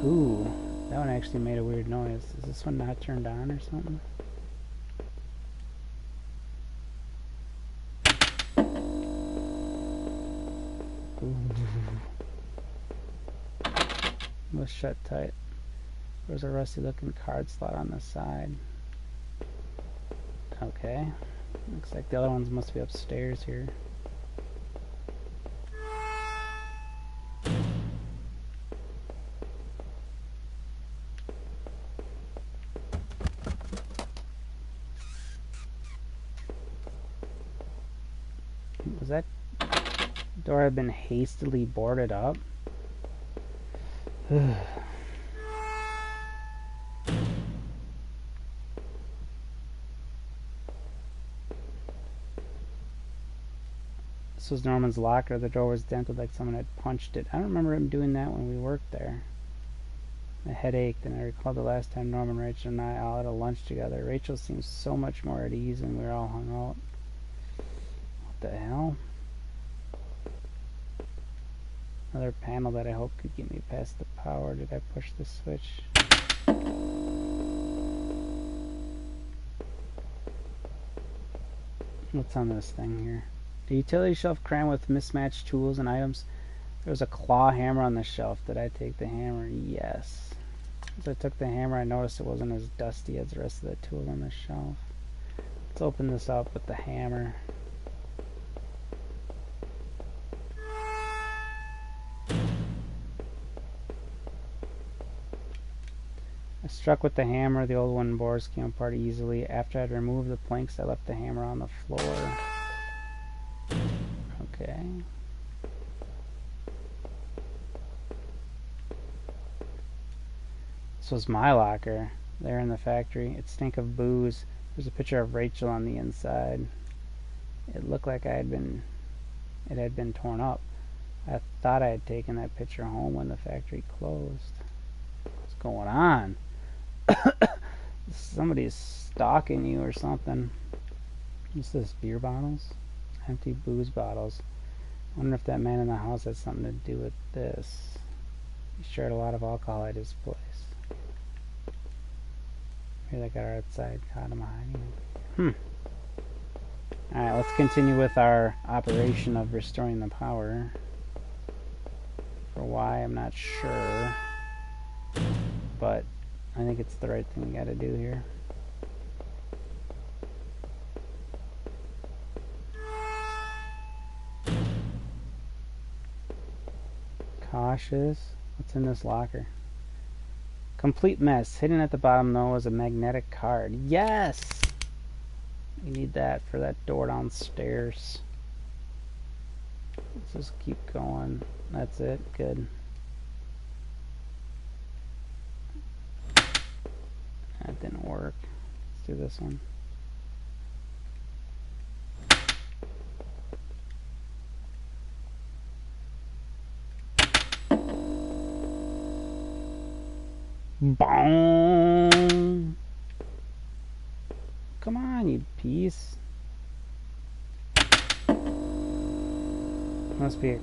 Ooh, that one actually made a weird noise. Is this one not turned on or something? It was shut tight. There was a rusty looking card slot on the side. Okay. Looks like the other ones must be upstairs here. Was that door had been hastily boarded up? This was Norman's locker. The door was dented like someone had punched it. I don't remember him doing that when we worked there. My head ached, and I recalled the last time Norman, Rachel, and I all had a lunch together. Rachel seemed so much more at ease when we were all hung out. What the hell? Another panel that I hope could get me past the power. Did I push the switch? What's on this thing here? The utility shelf crammed with mismatched tools and items. There was a claw hammer on the shelf. Did I take the hammer? Yes. As I took the hammer, I noticed it wasn't as dusty as the rest of the tools on the shelf. Let's open this up with the hammer. I struck with the hammer. The old wooden boards came apart easily. After I'd removed the planks, I left the hammer on the floor. Okay. This was my locker there in the factory. It stank of booze. There's a picture of Rachel on the inside. It looked like it had been torn up. I thought I had taken that picture home when the factory closed. What's going on? Somebody's stalking you or something. What's this? Beer bottles? Empty booze bottles. I wonder if that man in the house had something to do with this. He shared a lot of alcohol at his place. Here they got our outside caught him hiding. Alright, let's continue with our operation of restoring the power. For why, I'm not sure. But I think it's the right thing we gotta do here. Cautious. What's in this locker? Complete mess. Hidden at the bottom, though, is a magnetic card. Yes! We need that for that door downstairs. Let's just keep going. That's it. Good. That didn't work. Let's do this one. Boom! Come on, you piece. Must be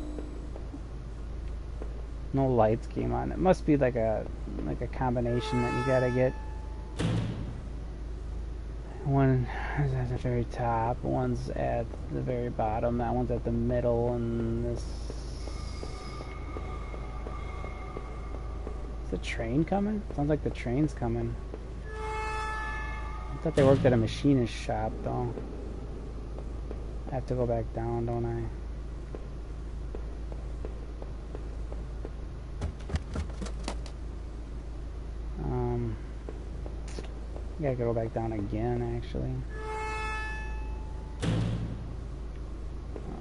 no lights came on. It must be like a combination that you gotta get. One is at the very top, one's at the very bottom, that one's at the middle, and this. Is the train coming? Sounds like the train's coming. I thought they worked at a machinist shop, though. I have to go back down, don't I? I gotta go back down again, actually.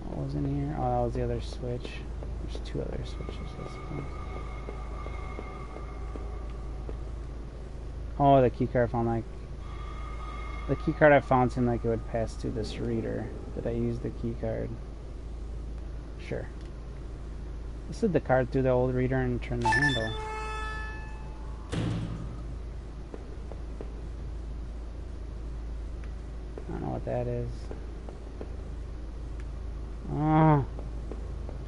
What was in here? Oh, that was the other switch. There's two other switches, I suppose. Oh, the keycard found like... The keycard I found seemed like it would pass through this reader. Did I use the keycard? Sure. I slid the card through the old reader and turned the handle. I don't know what that is. Oh.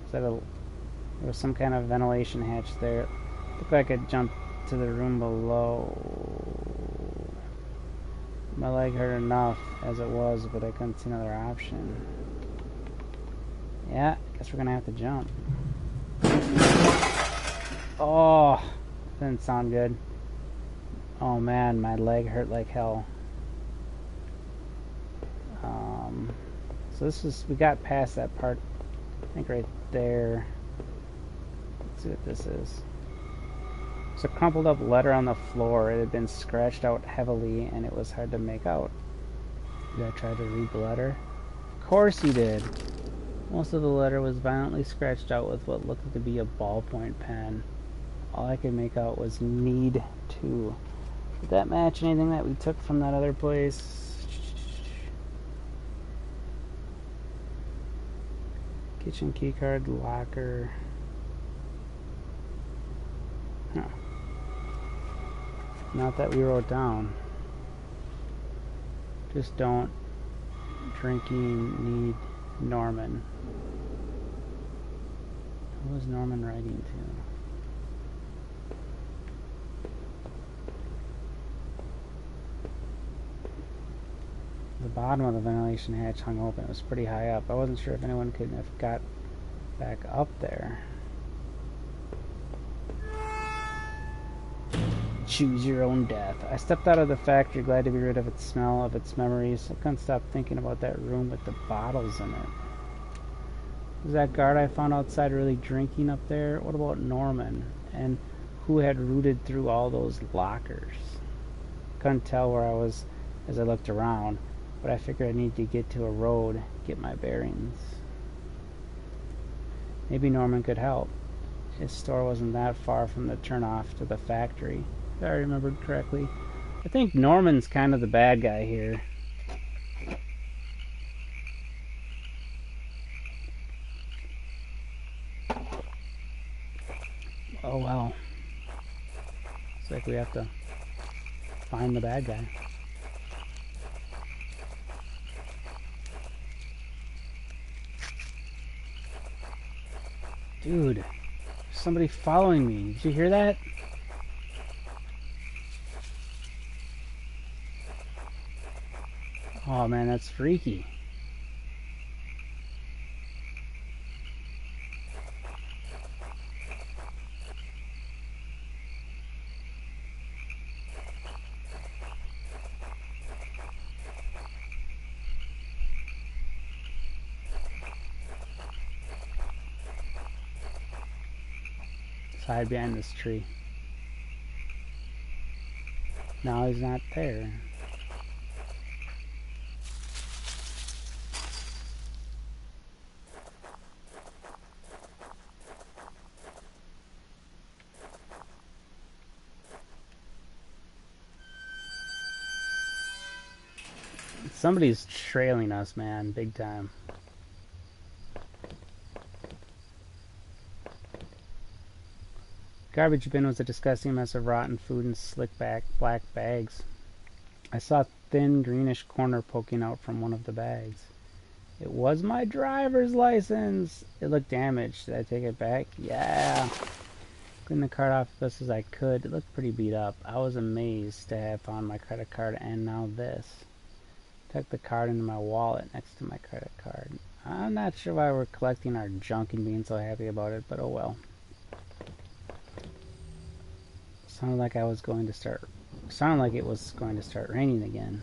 Is that a... There was some kind of ventilation hatch there. It looked like it jumped to the room below. My leg hurt enough as it was, but I couldn't see another option. Yeah, guess we're gonna have to jump. Oh, didn't sound good. Oh man, my leg hurt like hell. So this is, we got past that part, I think right there. Let's see what this is. It's a crumpled up letter on the floor. It had been scratched out heavily and it was hard to make out. Did I try to read the letter? Of course you did. Most of the letter was violently scratched out with what looked to be a ballpoint pen. All I could make out was need to. Did that match anything that we took from that other place? Kitchen keycard, locker. Huh. Not that we wrote down. Just don't drinking need Norman. Who was Norman writing to? The bottom of the ventilation hatch hung open. It was pretty high up. I wasn't sure if anyone could have got back up there. Choose your own death. I stepped out of the factory, glad to be rid of its smell, of its memories. I couldn't stop thinking about that room with the bottles in it. Was that guard I found outside really drinking up there? What about Norman? And who had rooted through all those lockers? Couldn't tell where I was as I looked around, but I figured I needed to get to a road, get my bearings. Maybe Norman could help. His store wasn't that far from the turnoff to the factory, if I remembered correctly. I think Norman's kind of the bad guy here. Oh well. Looks like we have to find the bad guy. Dude, somebody following me. Did you hear that? Oh man, that's freaky. Let's hide behind this tree. Now he's not there. Somebody's trailing us, man, big time. Garbage bin was a disgusting mess of rotten food and slick back black bags. I saw a thin greenish corner poking out from one of the bags. It was my driver's license. It looked damaged. Did I take it back? Yeah. Cleaned the card off as best as I could. It looked pretty beat up. I was amazed to have found my credit card and now this. Tucked the card into my wallet next to my credit card. I'm not sure why we're collecting our junk and being so happy about it, but oh well. Sounded like it was going to start raining again.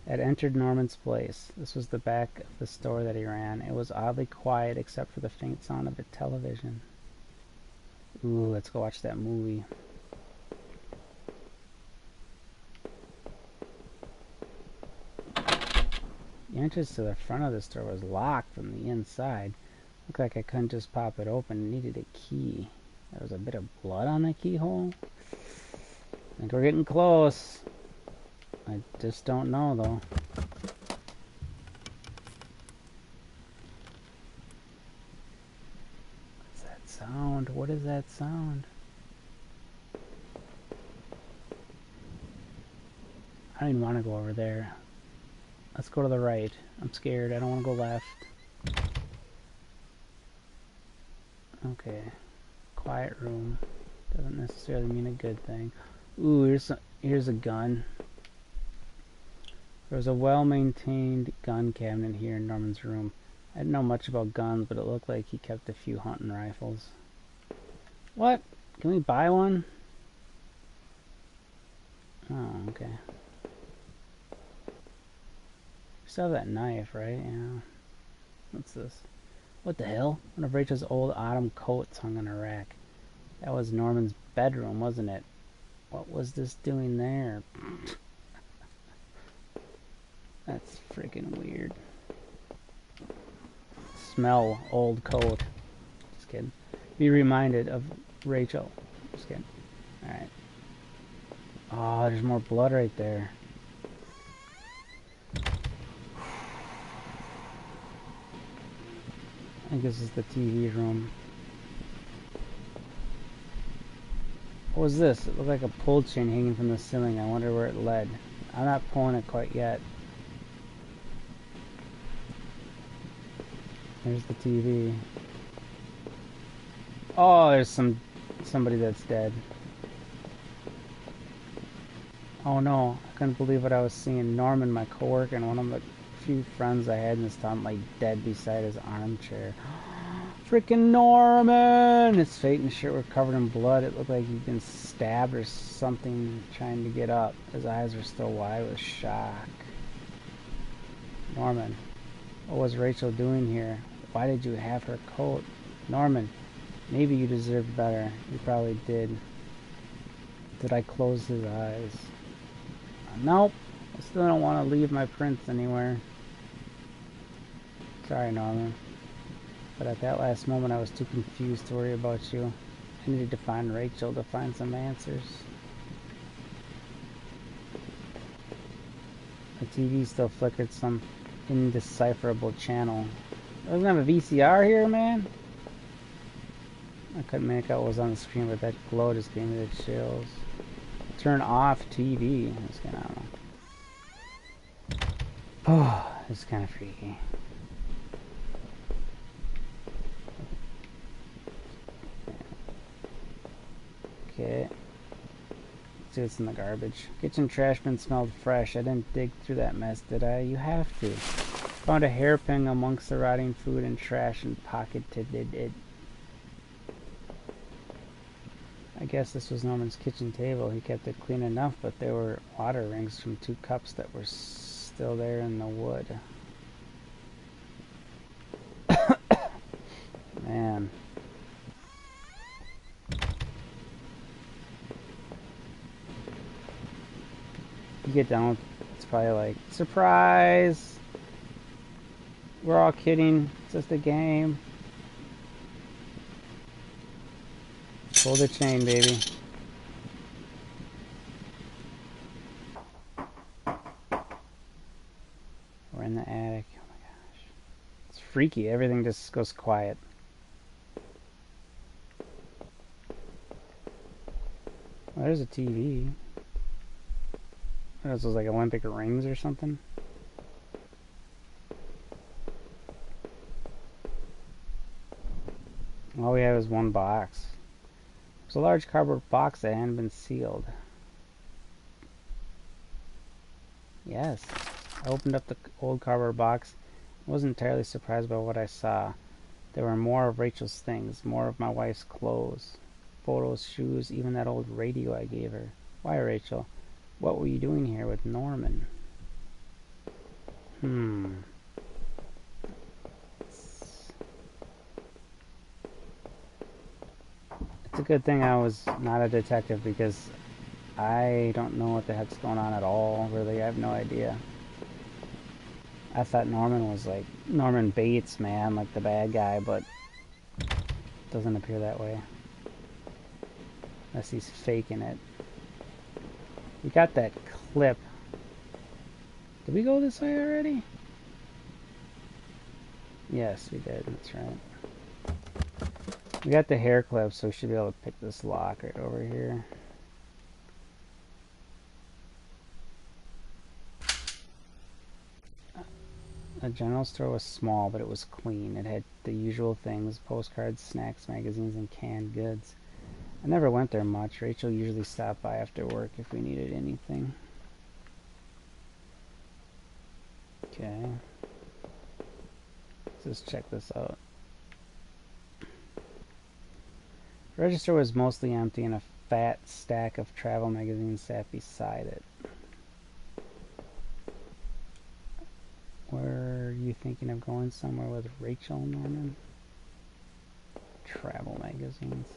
I'd entered Norman's place. This was the back of the store that he ran. It was oddly quiet except for the faint sound of the television. Ooh, let's go watch that movie. The entrance to the front of the store was locked from the inside. Looked like I couldn't just pop it open. It needed a key. There was a bit of blood on the keyhole. I think we're getting close. I just don't know though. What's that sound? What is that sound? I don't even want to go over there. Let's go to the right. I'm scared. I don't want to go left. Okay. Quiet room. Doesn't necessarily mean a good thing. Ooh, here's a gun. There was a well-maintained gun cabinet here in Norman's room. I didn't know much about guns, but it looked like he kept a few hunting rifles. What? Can we buy one? Oh, okay. We still have that knife, right? Yeah. What's this? What the hell? One of Rachel's old autumn coats hung on a rack. That was Norman's bedroom, wasn't it? What was this doing there? That's freaking weird. Smell old coat. Just kidding. Be reminded of Rachel. Just kidding. Alright. Oh, there's more blood right there. I think this is the TV room. What was this? It looked like a pull chain hanging from the ceiling. I wonder where it led. I'm not pulling it quite yet. There's the TV. Oh, there's somebody that's dead. Oh no, I couldn't believe what I was seeing. Norman, my coworker, and one of the few friends I had in this town, like dead beside his armchair. Freaking Norman! His face and shirt were covered in blood. It looked like he'd been stabbed or something trying to get up. His eyes were still wide with shock. Norman, what was Rachel doing here? Why did you have her coat? Norman, maybe you deserved better. You probably did. Did I close his eyes? Nope. I still don't want to leave my prints anywhere. Sorry, Norman. But at that last moment, I was too confused to worry about you. I needed to find Rachel to find some answers. The TV still flickered some indecipherable channel. Doesn't have a VCR here, man? I couldn't make out what was on the screen, but that glow just gave me the chills. Turn off TV. It's kind of, I don't know. Oh, it's kind of freaky. Okay. Let's see what's in the garbage. Kitchen trash bin smelled fresh. I didn't dig through that mess, did I? You have to. Found a hairpin amongst the rotting food and trash and pocketed it. I guess this was Norman's kitchen table. He kept it clean enough, but there were water rings from 2 cups that were still there in the wood. Man. You get down, it's probably like, surprise! We're all kidding. It's just a game. Pull the chain, baby. We're in the attic. Oh my gosh. It's freaky. Everything just goes quiet. Oh, there's a TV. This was like Olympic rings or something. All we had was one box. It was a large cardboard box that hadn't been sealed. Yes. I opened up the old cardboard box. I wasn't entirely surprised by what I saw. There were more of Rachel's things, more of my wife's clothes, photos, shoes, even that old radio I gave her. Why, Rachel? What were you doing here with Norman? It's a good thing I was not a detective because I don't know what the heck's going on at all, really. I have no idea. I thought Norman was like Norman Bates, man, like the bad guy, but it doesn't appear that way. Unless he's faking it. We got that clip. Did we go this way already? Yes, we did. That's right. We got the hair clip, so we should be able to pick this lock right over here. The general store was small, but it was clean. It had the usual things: postcards, snacks, magazines, and canned goods. I never went there much. Rachel usually stopped by after work if we needed anything. Okay. Let's just check this out. The register was mostly empty and a fat stack of travel magazines sat beside it. Were you thinking of going somewhere with Rachel, Norman? Travel magazines.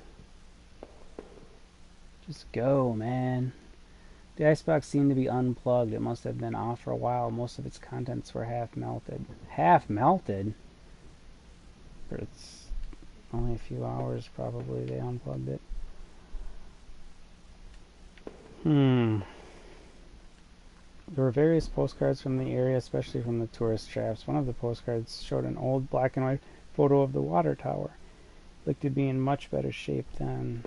Just go, man. The icebox seemed to be unplugged. It must have been off for a while. Most of its contents were half melted. Half melted? But it's only a few hours, probably, they unplugged it. Hmm. There were various postcards from the area, especially from the tourist traps. One of the postcards showed an old black and white photo of the water tower. It looked to be in much better shape then.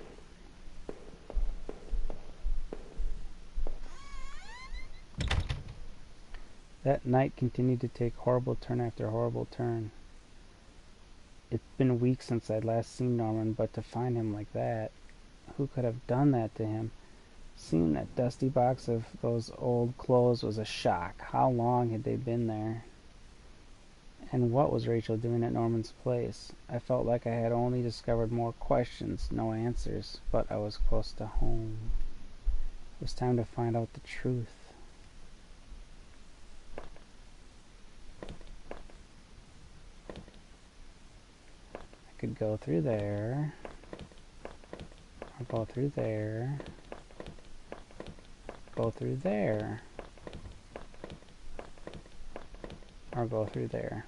That night continued to take horrible turn after horrible turn. It's been weeks since I'd last seen Norman, but to find him like that, who could have done that to him? Seeing that dusty box of those old clothes was a shock. How long had they been there? And what was Rachel doing at Norman's place? I felt like I had only discovered more questions, no answers, but I was close to home. It was time to find out the truth. I could go through there, or go through there, go through there, or go through there.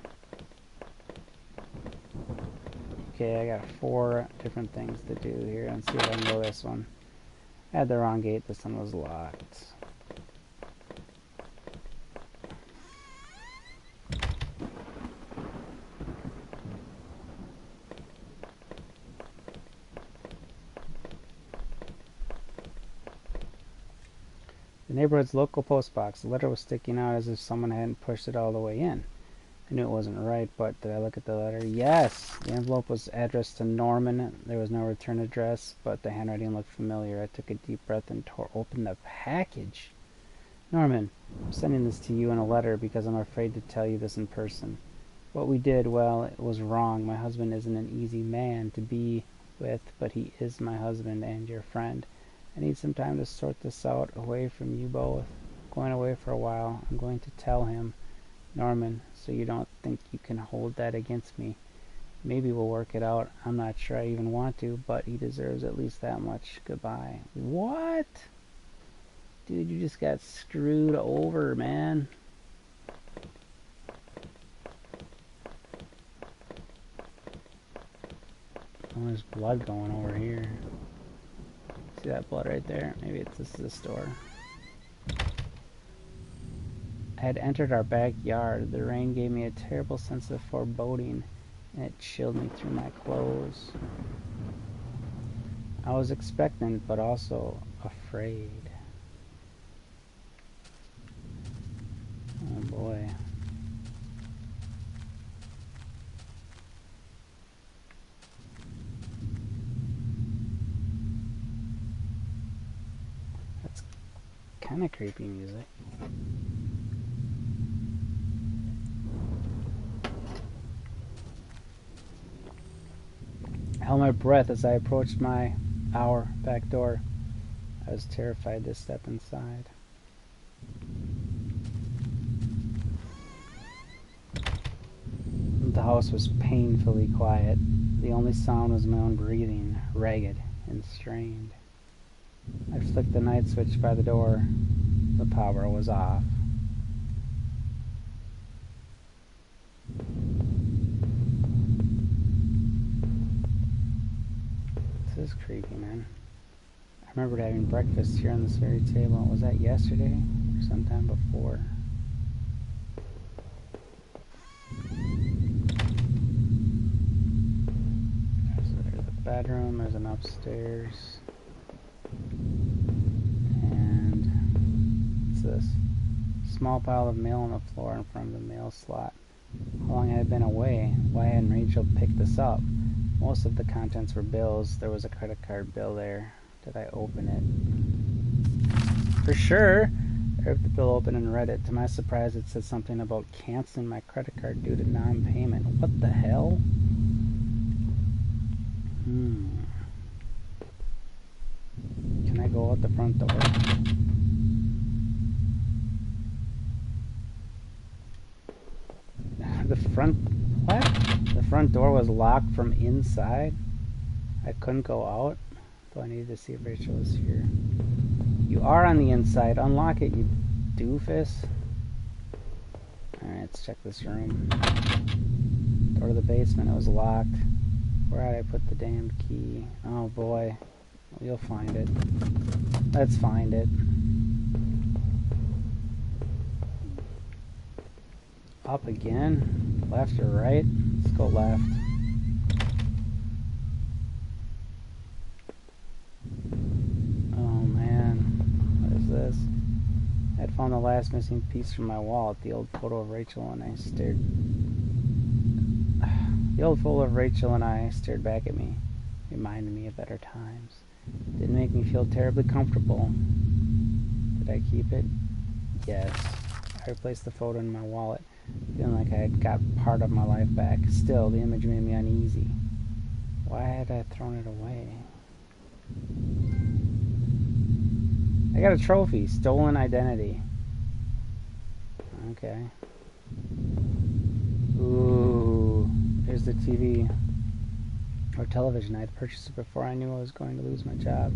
Okay, I got 4 different things to do here. Let's see if I can go this one. I had the wrong gate. This one was locked. The neighborhood's local post box. The letter was sticking out as if someone hadn't pushed it all the way in. I knew it wasn't right, but did I look at the letter? Yes! The envelope was addressed to Norman. There was no return address, but the handwriting looked familiar. I took a deep breath and tore open the package. Norman, I'm sending this to you in a letter because I'm afraid to tell you this in person. What we did, well, it was wrong. My husband isn't an easy man to be with, but he is my husband and your friend. I need some time to sort this out away from you both. I'm going away for a while. I'm going to tell him, Norman, so you don't think you can hold that against me. Maybe we'll work it out. I'm not sure I even want to, but he deserves at least that much. Goodbye. What? Dude, you just got screwed over, man. Oh, there's blood going over here. See that blood right there? Maybe this is the store. I had entered our backyard. The rain gave me a terrible sense of foreboding, and it chilled me through my clothes. I was expectant, but also afraid. Oh boy. That's kind of creepy music. I held my breath as I approached our back door. I was terrified to step inside. The house was painfully quiet. The only sound was my own breathing, ragged and strained. I flicked the night switch by the door. The power was off. This is creepy, man. I remembered having breakfast here on this very table. Was that yesterday or sometime before? There's a bedroom, there's an upstairs. And what's this? Small pile of mail on the floor in front of the mail slot. How long had I been away? Why hadn't Rachel picked this up? Most of the contents were bills. There was a credit card bill there. Did I open it? For sure! I ripped the bill open and read it. To my surprise, it said something about canceling my credit card due to non-payment. What the hell? Can I go out the front door? The front door was locked from inside? I couldn't go out? Though I needed to see if Rachel was here. You are on the inside. Unlock it, you doofus. Alright, let's check this room. Door to the basement, it was locked. Where had I put the damned key? Oh boy. You'll find it. Let's find it. Up again? Left or right? Let's go left. Oh man, what is this? I had found the last missing piece from my wallet, the old photo of Rachel and I stared. The old photo of Rachel and I stared back at me, reminded me of better times. It didn't make me feel terribly comfortable. Did I keep it? Yes. I replaced the photo in my wallet, feeling like I had got part of my life back. Still, the image made me uneasy. Why had I thrown it away? I got a trophy. Stolen identity. Okay. Ooh. Here's the TV. Or television. I had purchased it before I knew I was going to lose my job.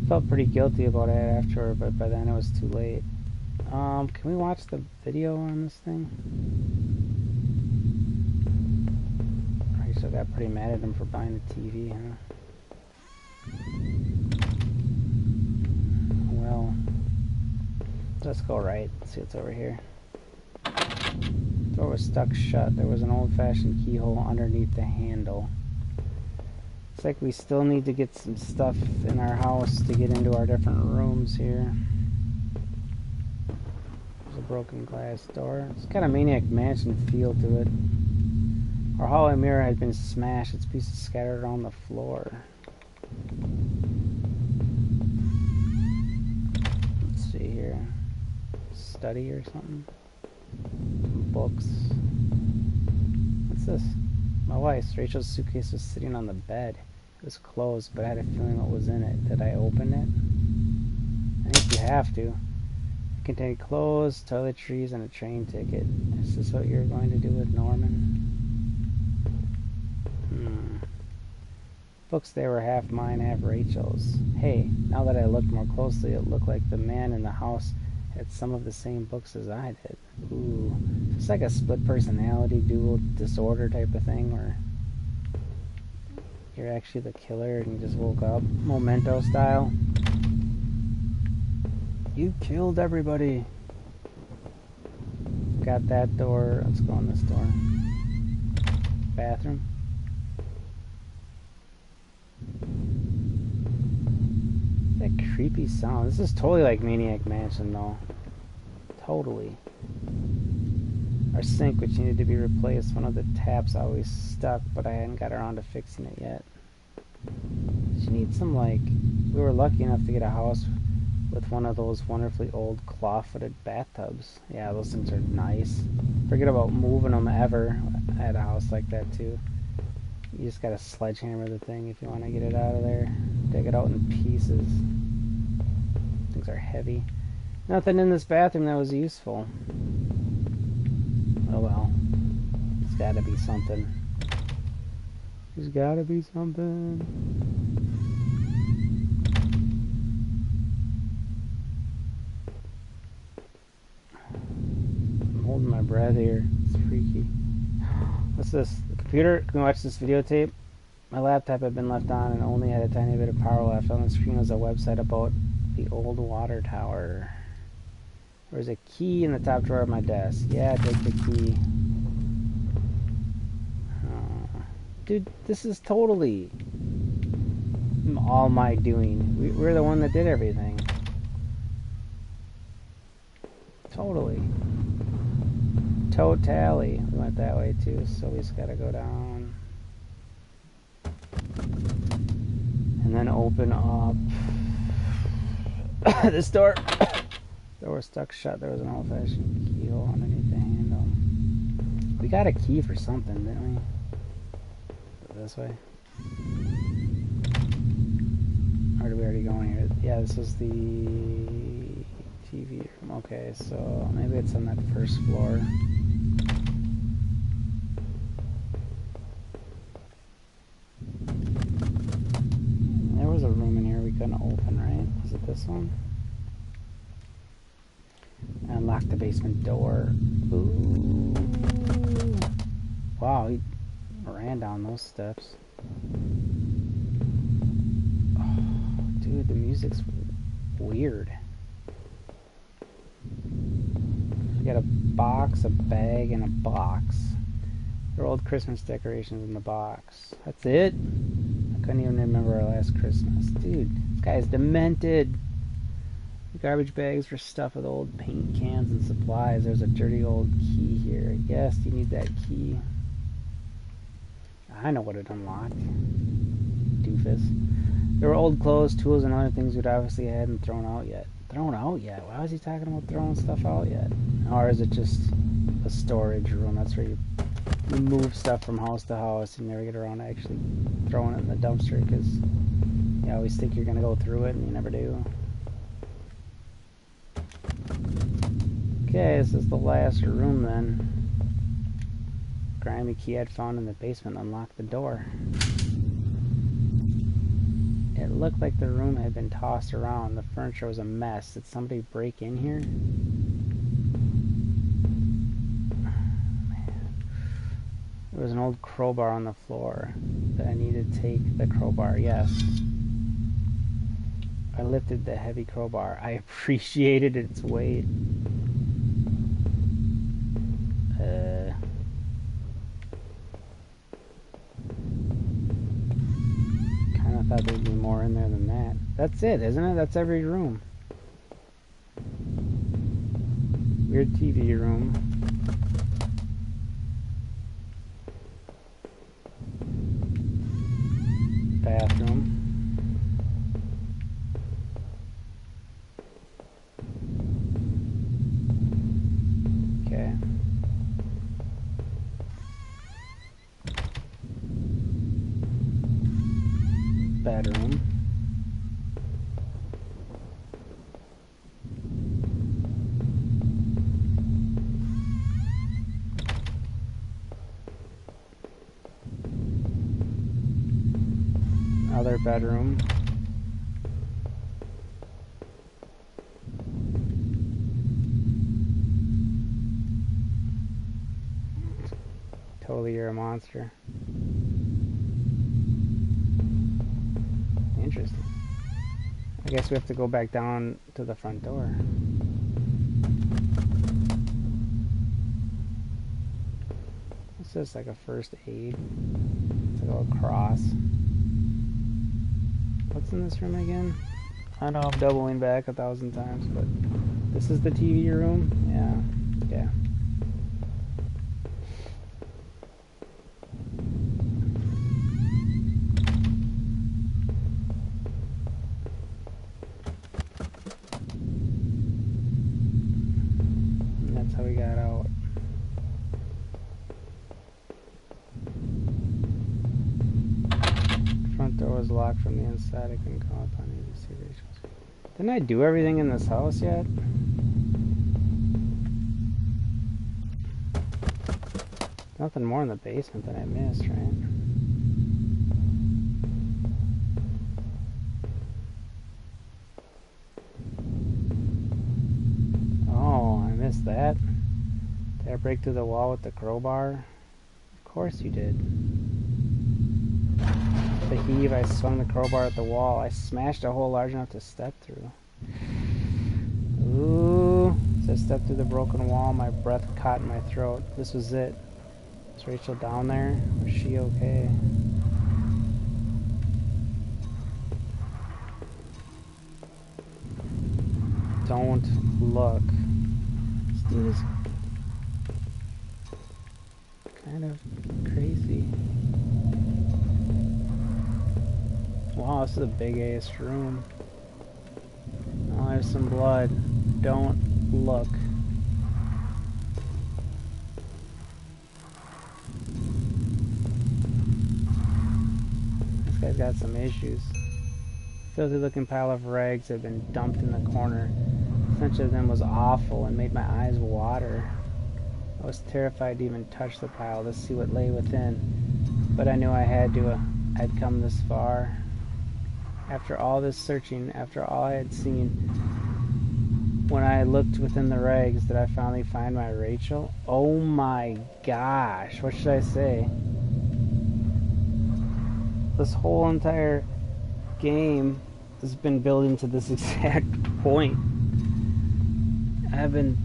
Felt pretty guilty about it afterward, but by then it was too late. Can we watch the video on this thing? Rachel got pretty mad at him for buying the TV, huh? Well, let's go right. Let's see what's over here. The door was stuck shut. There was an old-fashioned keyhole underneath the handle. Looks like we still need to get some stuff in our house to get into our different rooms here. There's a broken glass door. It's kind of Maniac Mansion feel to it. Our hallway mirror had been smashed. Its pieces scattered around the floor. Let's see here. Study or something. Books. What's this? My wife's. Rachel's suitcase was sitting on the bed. It was closed, but I had a feeling what was in it. Did I open it? I think you have to. It contained clothes, toiletries, and a train ticket. Is this what you're going to do with Norman? Books there were half mine, half Rachel's. Hey, now that I looked more closely, it looked like the man in the house had some of the same books as I did. Ooh. It's like a split personality, dual disorder type of thing, where you're actually the killer and you just woke up. Memento style. You killed everybody. Got that door. Let's go in this door. Bathroom. That creepy sound. This is totally like Maniac Mansion though. Totally. Our sink, which needed to be replaced, one of the taps always stuck, but I hadn't got around to fixing it yet. She needs some, like, we were lucky enough to get a house with one of those wonderfully old claw-footed bathtubs. Yeah, those things are nice. Forget about moving them ever. I had a house like that too. You just gotta sledgehammer the thing if you want to get it out of there. Dig it out in pieces. Things are heavy. Nothing in this bathroom that was useful. Oh well. There's gotta be something. There's gotta be something. I'm holding my breath here. It's freaky. What's this? The computer? Can we watch this videotape? My laptop had been left on and only had a tiny bit of power left. On the screen was a website about the old water tower. There was a key in the top drawer of my desk. Yeah, take the key. Dude, this is totally all my doing. We're the one that did everything. Totally. Totally. We went that way too, so we just gotta go down. And then open up this door. The door was stuck shut. There was an old-fashioned keyhole underneath the handle. We got a key for something, didn't we? This way. Or did we already go in here? Yeah, this is the TV room. Okay, so maybe it's on that first floor. There was a room in here we couldn't open, right? Was it this one? Unlock the basement door. Ooh. Wow, he ran down those steps. Oh, dude, the music's Weird. We got a box, a bag, and a box. There are old Christmas decorations in the box. That's it? I couldn't even remember our last Christmas. Dude, this guy's demented. Garbage bags for stuff with old paint cans and supplies. There's a dirty old key here. I guess you need that key. I know what it unlocked. Doofus. There were old clothes, tools, and other things we'd obviously hadn't thrown out yet. Thrown out yet? Why was he talking about throwing stuff out yet? Or is it just a storage room? That's where you move stuff from house to house and you never get around to actually throwing it in the dumpster because you always think you're going to go through it and you never do. Okay, this is the last room then. Grimy key I'd found in the basement unlocked the door. It looked like the room had been tossed around. The furniture was a mess. Did somebody break in here? Man. There was an old crowbar on the floor. That I needed to take the crowbar, yes. I lifted the heavy crowbar. I appreciated its weight. Kind of thought there'd be more in there than that. That's it, isn't it? That's every room. Weird TV room. Bathroom. Okay. Bedroom. Other bedroom. Totally you're a monster. Interesting. I guess we have to go back down to the front door. It's just like a first aid. It's like a little cross. What's in this room again? I know I'm doubling back 1,000 times, but this is the TV room? Yeah. Yeah. And that's how we got out. Front door was locked from the inside. I couldn't come up on any secrets. Didn't I do everything in this house yet? Nothing more in the basement that I missed, right? Oh, I missed that. Did I break through the wall with the crowbar? Of course you did. The heave, I swung the crowbar at the wall. I smashed a hole large enough to step through. Ooh. As I stepped through the broken wall, my breath caught in my throat. This was it. Is Rachel down there? Was she okay? Don't look. This dude is kind of crazy. Wow, this is a big ass room. Oh, there's some blood. Don't look. This guy's got some issues. Filthy looking pile of rags had been dumped in the corner. The stench of them was awful and made my eyes water. I was terrified to even touch the pile to see what lay within, but I knew I had to. I'd come this far. After all this searching, after all I had seen, when I looked within the rags, did I finally find my Rachel? Oh my gosh, what should I say? This whole entire game has been building to this exact point. I've been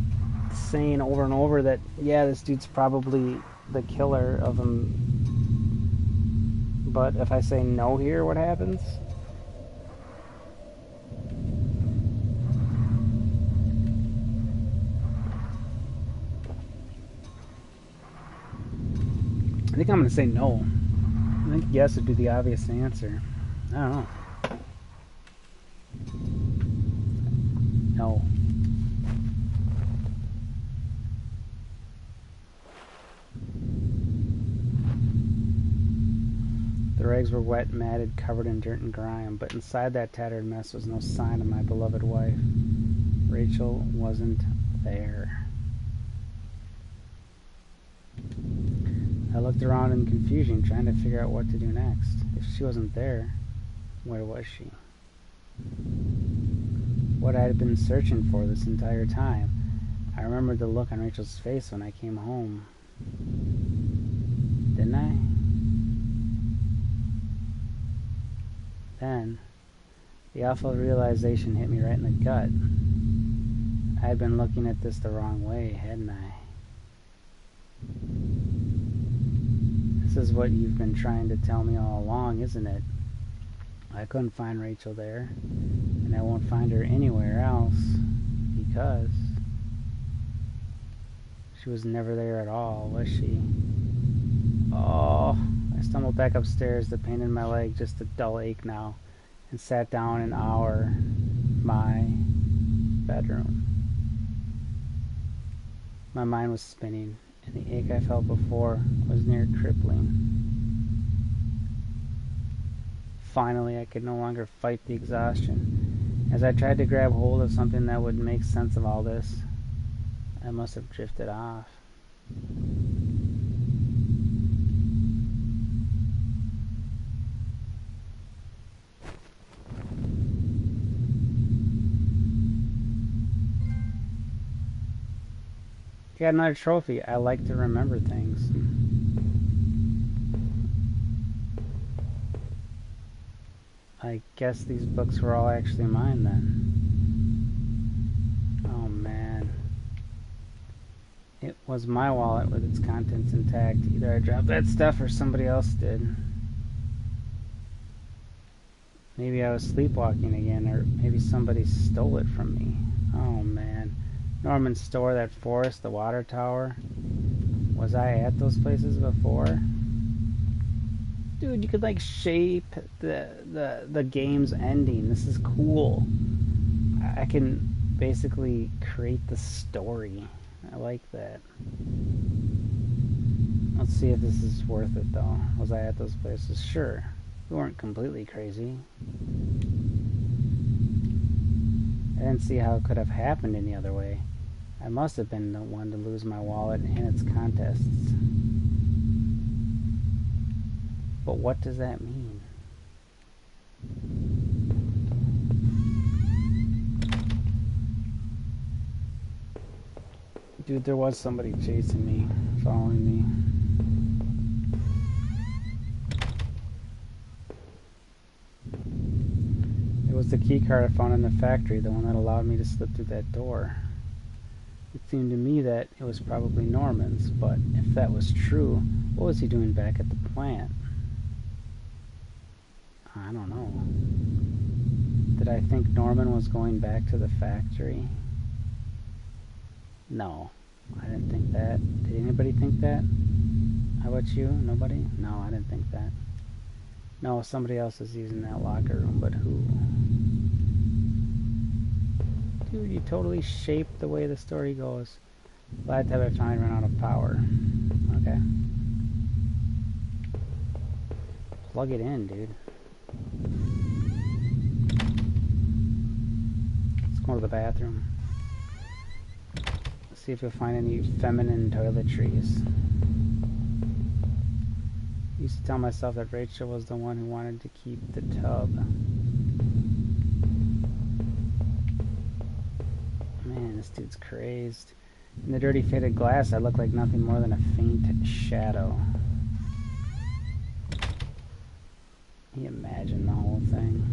saying over and over that, yeah, this dude's probably the killer of him. But if I say no here, what happens? I think I'm going to say no. I think yes would be the obvious answer. I don't know. No. The rags were wet, matted, covered in dirt and grime, but inside that tattered mess was no sign of my beloved wife. Rachel wasn't there. I looked around in confusion, trying to figure out what to do next. If she wasn't there, where was she? What I had been searching for this entire time. I remembered the look on Rachel's face when I came home. Didn't I? Then, the awful realization hit me right in the gut. I had been looking at this the wrong way, hadn't I? This is what you've been trying to tell me all along, isn't it? I couldn't find Rachel there, and I won't find her anywhere else, because she was never there at all, was she? Oh, I stumbled back upstairs, the pain in my leg just a dull ache now, and sat down in my bedroom. My mind was spinning, and the ache I felt before was near crippling. Finally, I could no longer fight the exhaustion. As I tried to grab hold of something that would make sense of all this, I must have drifted off. Got another trophy. I like to remember things. I guess these books were all actually mine then. Oh man. It was my wallet with its contents intact. Either I dropped that stuff or somebody else did. Maybe I was sleepwalking again, or maybe somebody stole it from me. Oh man. Norman's store, that forest, the water tower. Was I at those places before? Dude, you could like shape the game's ending. This is cool. I can basically create the story. I like that. Let's see if this is worth it though. Was I at those places? Sure. We weren't completely crazy. I didn't see how it could have happened any other way. I must have been the one to lose my wallet and its contents. But what does that mean? Dude, there was somebody chasing me, following me. It was the key card I found in the factory, the one that allowed me to slip through that door. It seemed to me that it was probably Norman's, but if that was true, what was he doing back at the plant? I don't know. Did I think Norman was going back to the factory? No, I didn't think that. Did anybody think that? How about you? Nobody? No, I didn't think that. No, somebody else is using that locker room, but who? Dude, you totally shaped the way the story goes. Glad to have I finally run out of power. Okay. Plug it in, dude. Let's go to the bathroom. Let's see if you'll find any feminine toiletries. I used to tell myself that Rachel was the one who wanted to keep the tub. Man, this dude's crazed. In the dirty faded glass, I look like nothing more than a faint shadow. Can you imagine the whole thing?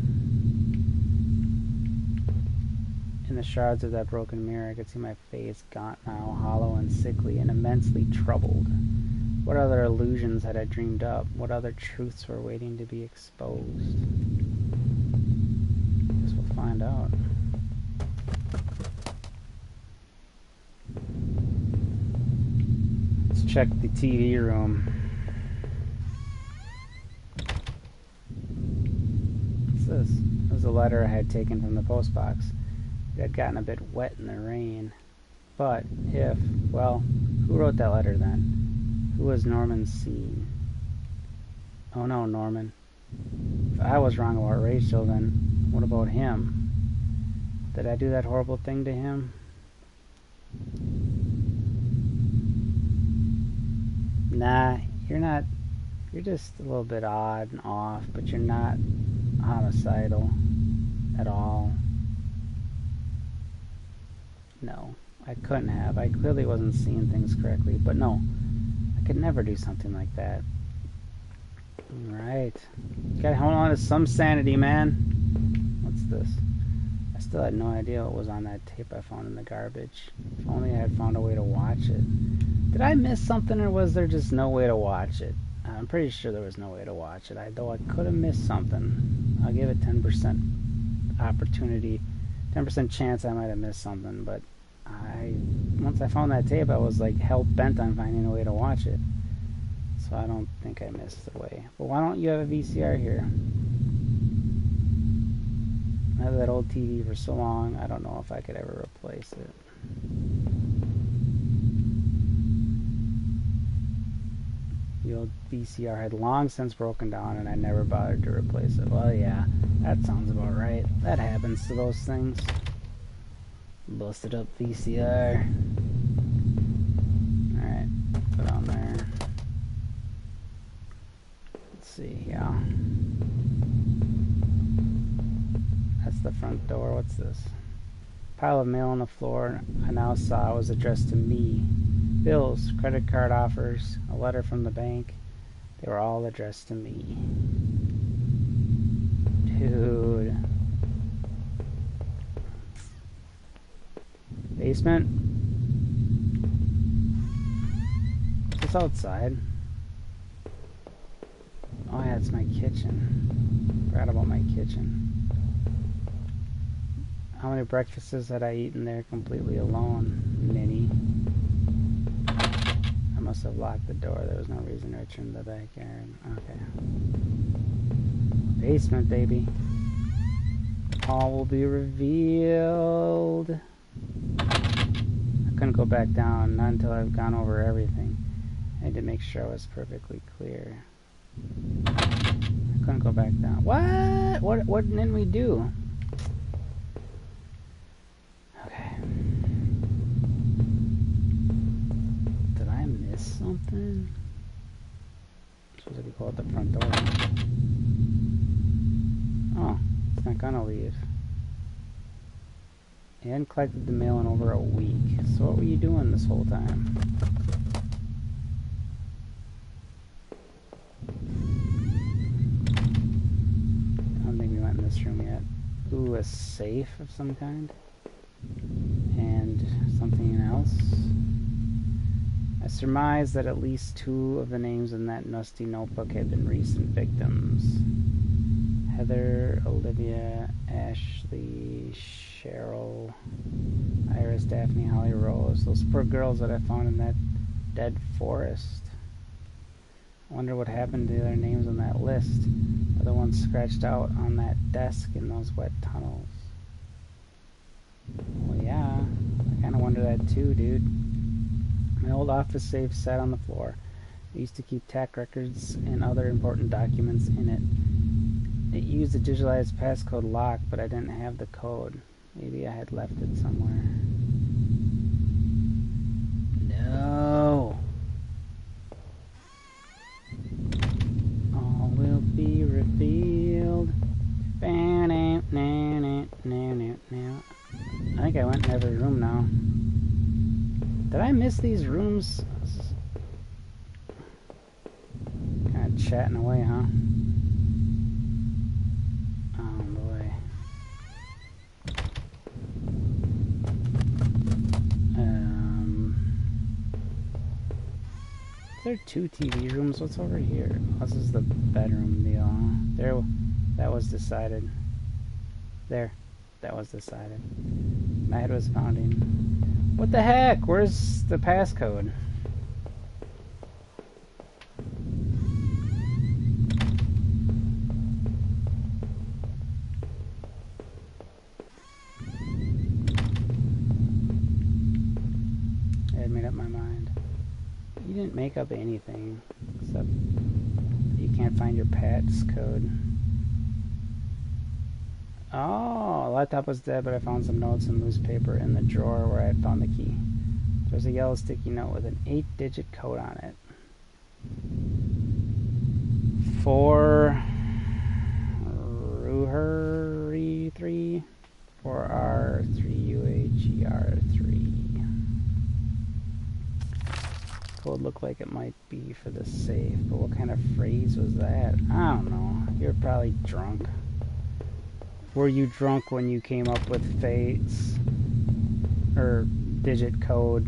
In the shards of that broken mirror, I could see my face, gaunt now, hollow and sickly, and immensely troubled. What other illusions had I dreamed up? What other truths were waiting to be exposed? Guess we'll find out. Let's check the TV room. What's this? It was a letter I had taken from the postbox. It had gotten a bit wet in the rain. But if, well, who wrote that letter then? Who was Norman seen? Oh no, Norman. If I was wrong about Rachel, then what about him? Did I do that horrible thing to him? Nah, you're not. You're just a little bit odd and off, but you're not homicidal at all. No, I couldn't have. I clearly wasn't seeing things correctly, but no, I could never do something like that. Right. You gotta hold on to some sanity, man. What's this? I still had no idea what was on that tape I found in the garbage. If only I had found a way to watch it. Did I miss something, or was there just no way to watch it? I'm pretty sure there was no way to watch it. Though I could have missed something. I'll give it 10% opportunity, 10% chance I might have missed something, but once I found that tape, I was like hell-bent on finding a way to watch it. So I don't think I missed the way. But why don't you have a VCR here? I have that old TV for so long, I don't know if I could ever replace it. The old VCR had long since broken down and I never bothered to replace it. Well, yeah, that sounds about right. That happens to those things. Busted up VCR. Alright, put on there. Let's see, yeah. That's the front door. What's this? Pile of mail on the floor I now saw was addressed to me. Bills, credit card offers, a letter from the bank. They were all addressed to me. Dude. Basement? Is this outside? Oh yeah, it's my kitchen. Forgot about my kitchen. How many breakfasts had I eaten there completely alone? Many. I must have locked the door. There was no reason to return to the backyard. Okay. Basement, baby. All will be revealed. I couldn't go back down, not until I've gone over everything. I had to make sure I was perfectly clear. I couldn't go back down. What? What didn't we do? Okay. Did I miss something? Supposed to go out the front door. Oh, it's not gonna leave. You hadn't collected the mail in over a week. So what were you doing this whole time? I don't think we went in this room yet. Ooh, a safe of some kind. And something else. I surmised that at least 2 of the names in that nasty notebook had been recent victims. Heather, Olivia, Ashley, Cheryl, Iris, Daphne, Holly, Rose. Those poor girls that I found in that dead forest. I wonder what happened to their names on that list. Or the ones scratched out on that desk in those wet tunnels. Well, yeah, I kind of wonder that too, dude. My old office safe sat on the floor. I used to keep tax records and other important documents in it. It used a digitalized passcode lock, but I didn't have the code. Maybe I had left it somewhere. No! All will be revealed. I think I went in every room now. Did I miss these rooms? Kind of chatting away, huh? Oh boy. there 2 TV rooms? What's over here? Oh, this is the bedroom deal. There, that was decided. There, that was decided. My head was pounding. What the heck? Where's the passcode? I had made up my mind. You didn't make up anything, except you can't find your PATS code. Oh, the laptop was dead, but I found some notes and loose paper in the drawer where I had found the key. There's a yellow sticky note with an 8-digit code on it. 4 Ruheri 3 4R3UHER3. Code looked like it might be for the safe, but what kind of phrase was that? I don't know. You're probably drunk. Were you drunk when you came up with fates or digit code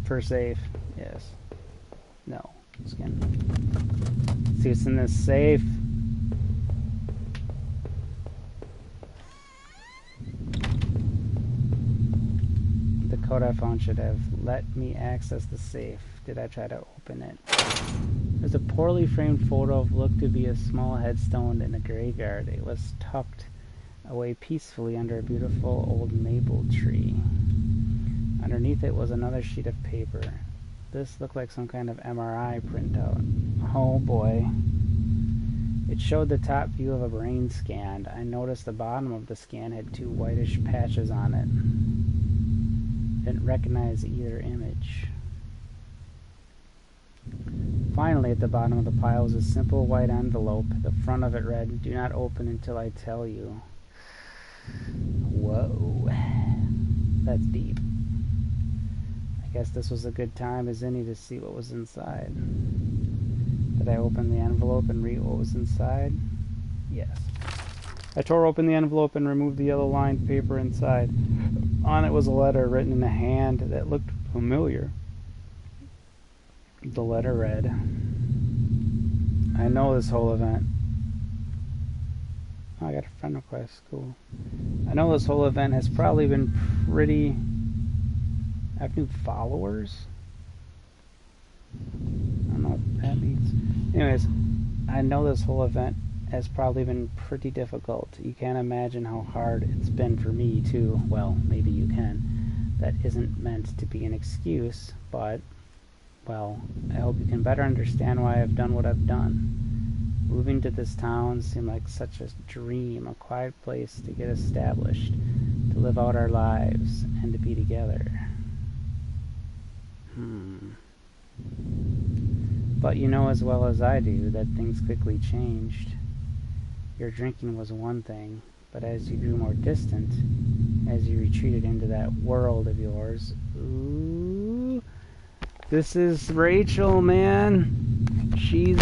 for safe? Yes. No. Just kidding. See what's in this safe. The code I found should have let me access the safe. Did I try to open it? There's a poorly framed photo of what looked to be a small headstone in a graveyard. It was tucked away peacefully under a beautiful old maple tree. Underneath it was another sheet of paper. This looked like some kind of MRI printout. Oh boy. It showed the top view of a brain scan. I noticed the bottom of the scan had 2 whitish patches on it. Didn't recognize either image. Finally, at the bottom of the pile was a simple white envelope. The front of it read, "Do not open until I tell you." Whoa. That's deep. I guess this was a good time as any to see what was inside. Did I open the envelope and read what was inside? Yes. I tore open the envelope and removed the yellow lined paper inside. On it was a letter written in a hand that looked familiar. The letter read, "I know this whole event." Oh, I got a friend request. Cool. "I know this whole event has probably been pretty... I have new followers?" I don't know what that means. Anyways, "I know this whole event has probably been pretty difficult. You can't imagine how hard it's been for me, too." Well, maybe you can. That isn't meant to be an excuse, but... well, I hope you can better understand why I've done what I've done. Moving to this town seemed like such a dream, a quiet place to get established, to live out our lives, and to be together. But you know as well as I do that things quickly changed. Your drinking was one thing, but as you grew more distant, as you retreated into that world of yours... Ooh... This is Rachel, man. She's,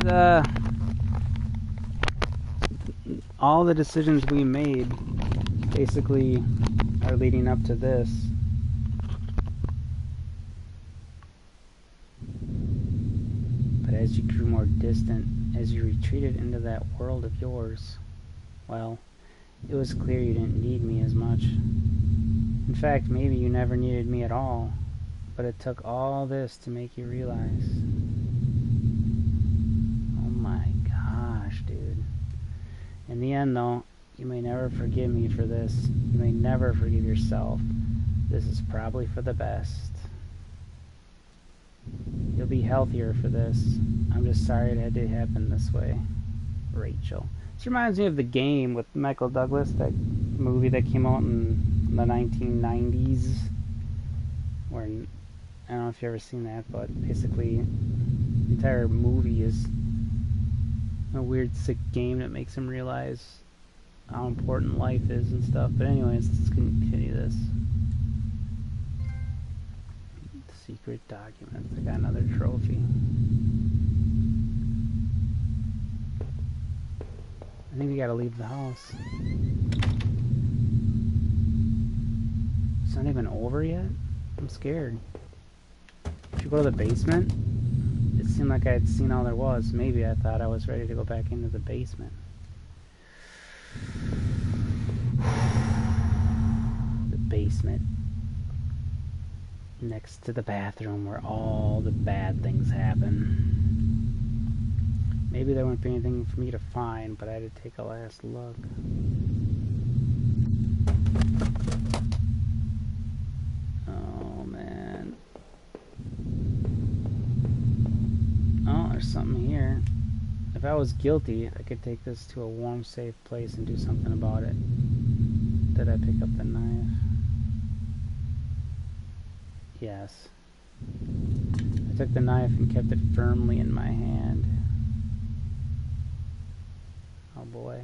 all the decisions we made basically are leading up to this. But as you grew more distant, as you retreated into that world of yours, well, it was clear you didn't need me as much. In fact, maybe you never needed me at all. But it took all this to make you realize. Oh my gosh, dude. In the end, though, you may never forgive me for this. You may never forgive yourself. This is probably for the best. You'll be healthier for this. I'm just sorry it had to happen this way. Rachel. This reminds me of The Game with Michael Douglas, that movie that came out in the 1990s. Where... I don't know if you've ever seen that, but basically the entire movie is a weird, sick game that makes him realize how important life is and stuff. But anyways, let's continue this. Secret documents. I got another trophy. I think we gotta leave the house. It's not even over yet? I'm scared. Should we go to the basement? It's seemed like I had seen all there was. Maybe I thought I was ready to go back into the basement. The basement. Next to the bathroom where all the bad things happen. Maybe there wouldn't be anything for me to find, but I had to take a last look. Oh, man. Oh, there's something here. If I was guilty, I could take this to a warm, safe place and do something about it. Did I pick up the knife? Yes. I took the knife and kept it firmly in my hand. Oh boy.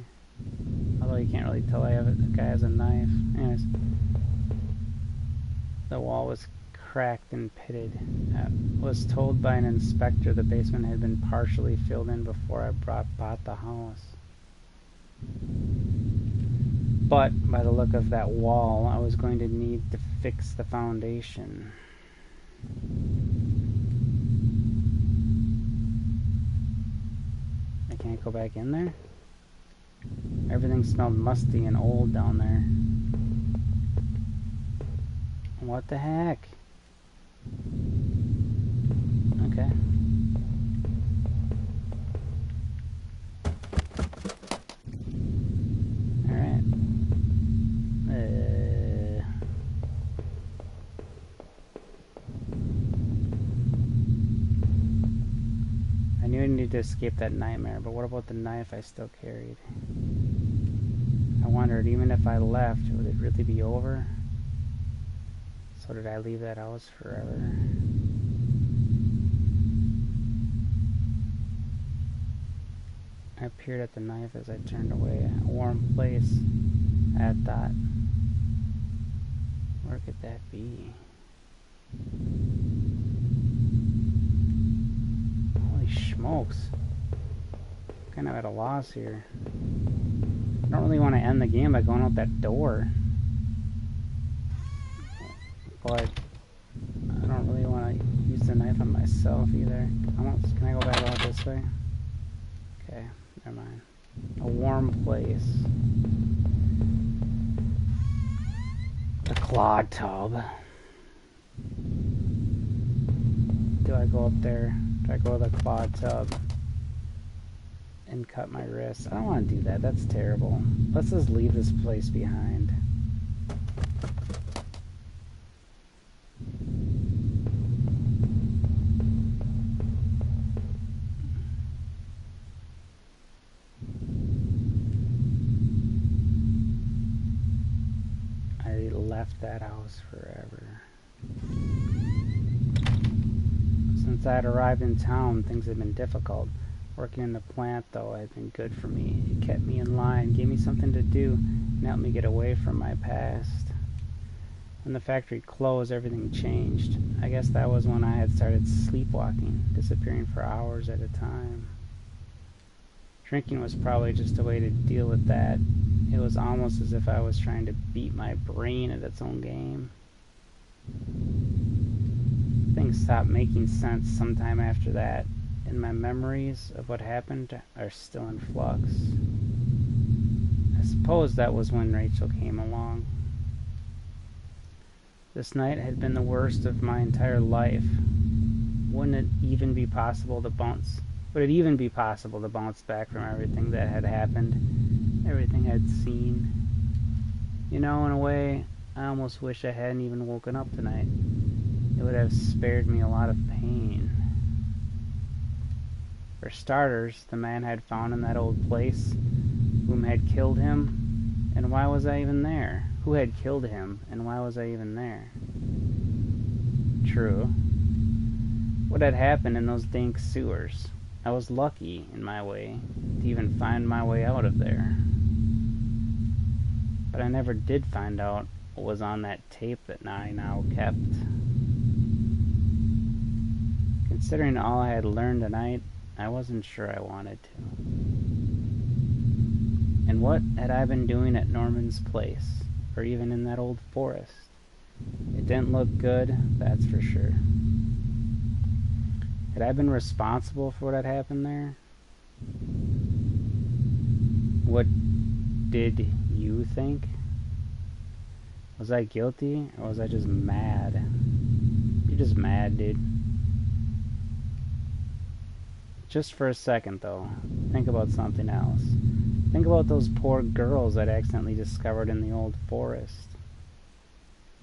Although you can't really tell the guy has a knife. Anyways. The wall was cracked and pitted. I was told by an inspector the basement had been partially filled in before I bought the house. But by the look of that wall, I was going to need to fix the foundation. I can't go back in there? Everything smelled musty and old down there. What the heck? Okay. Alright. I knew I needed to escape that nightmare, but what about the knife I still carried? I wondered, even if I left, would it really be over? So did I leave that house forever? I peered at the knife as I turned away. A warm place, I thought. Where could that be? Holy smokes. I'm kind of at a loss here. I don't really want to end the game by going out that door. But I don't really want to use the knife on myself either. Can I go back out this way? Okay, never mind. A warm place. The claw tub. Do I go up there? Do I go to the claw tub and cut my wrist? I don't want to do that. That's terrible. Let's just leave this place behind. That house forever. Since I had arrived in town, things had been difficult. Working in the plant, though, had been good for me. It kept me in line, gave me something to do, and helped me get away from my past. When the factory closed, everything changed. I guess that was when I had started sleepwalking, disappearing for hours at a time. Drinking was probably just a way to deal with that. It was almost as if I was trying to beat my brain at its own game. Things stopped making sense sometime after that, and my memories of what happened are still in flux. I suppose that was when Rachel came along. This night had been the worst of my entire life. Would it even be possible to bounce back from everything that had happened, everything I'd seen? You know, in a way, I almost wish I hadn't even woken up tonight. It would have spared me a lot of pain. For starters, the man I'd found in that old place, whom had killed him, and why was I even there? Who had killed him, and why was I even there? True. What had happened in those dank sewers? I was lucky, in my way, to even find my way out of there. But I never did find out what was on that tape that I now kept. Considering all I had learned tonight, I wasn't sure I wanted to. And what had I been doing at Norman's place, or even in that old forest? It didn't look good, that's for sure. Could I have been responsible for what had happened there? What did you think? Was I guilty, or was I just mad? You're just mad, dude. Just for a second, though, think about something else. Think about those poor girls I'd accidentally discovered in the old forest.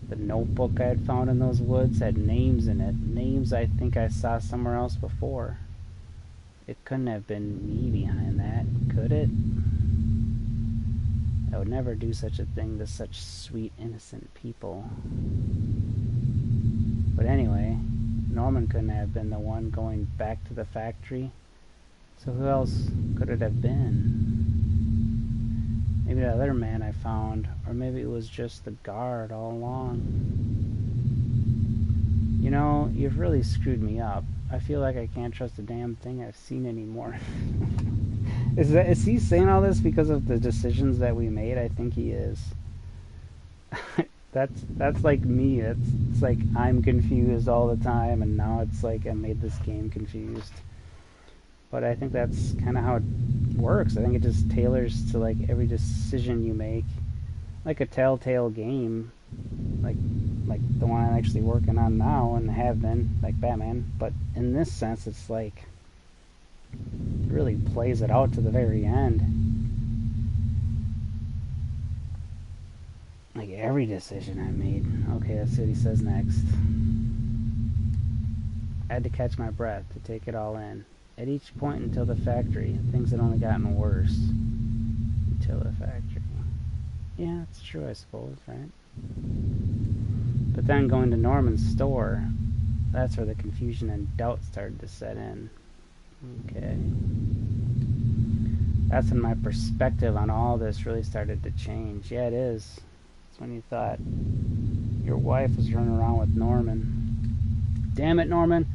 The notebook I had found in those woods had names in it, names I think I saw somewhere else before. It couldn't have been me behind that, could it? I would never do such a thing to such sweet, innocent people. But anyway, Norman couldn't have been the one going back to the factory. So who else could it have been? Maybe that other man I found, or maybe it was just the guard all along. You know, you've really screwed me up. I feel like I can't trust a damn thing I've seen anymore. Is he saying all this because of the decisions that we made? I think he is. That's like me. It's like I'm confused all the time, and now it's like I made this game confused. But I think that's kind of how it works. I think it just tailors to like every decision you make, like a telltale game, like the one I'm actually working on now and have been, like Batman. But in this sense, it's like it really plays it out to the very end. Like every decision I made. Okay, let's see what he says next. I had to catch my breath to take it all in. At each point until the factory, things had only gotten worse. Until the factory. Yeah, it's true, I suppose, right? But then going to Norman's store, that's where the confusion and doubt started to set in. Okay. That's when my perspective on all this really started to change. Yeah, it is. It's when you thought your wife was running around with Norman. Damn it, Norman!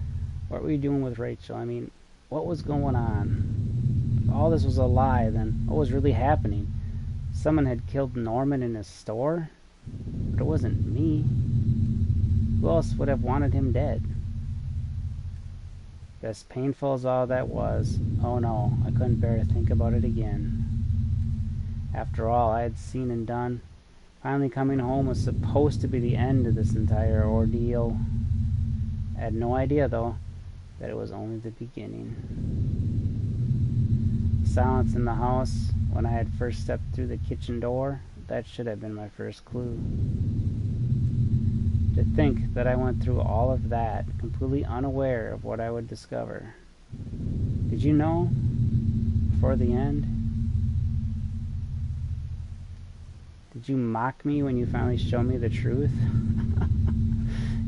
What were you doing with Rachel? I mean, what was going on? If all this was a lie, then what was really happening? Someone had killed Norman in his store? But it wasn't me. Who else would have wanted him dead? As painful as all that was, oh no, I couldn't bear to think about it again. After all I had seen and done, finally coming home was supposed to be the end of this entire ordeal. I had no idea, though, that it was only the beginning. Silence in the house when I had first stepped through the kitchen door, that should have been my first clue. To think that I went through all of that, completely unaware of what I would discover. Did you know? Before the end? Did you mock me when you finally showed me the truth?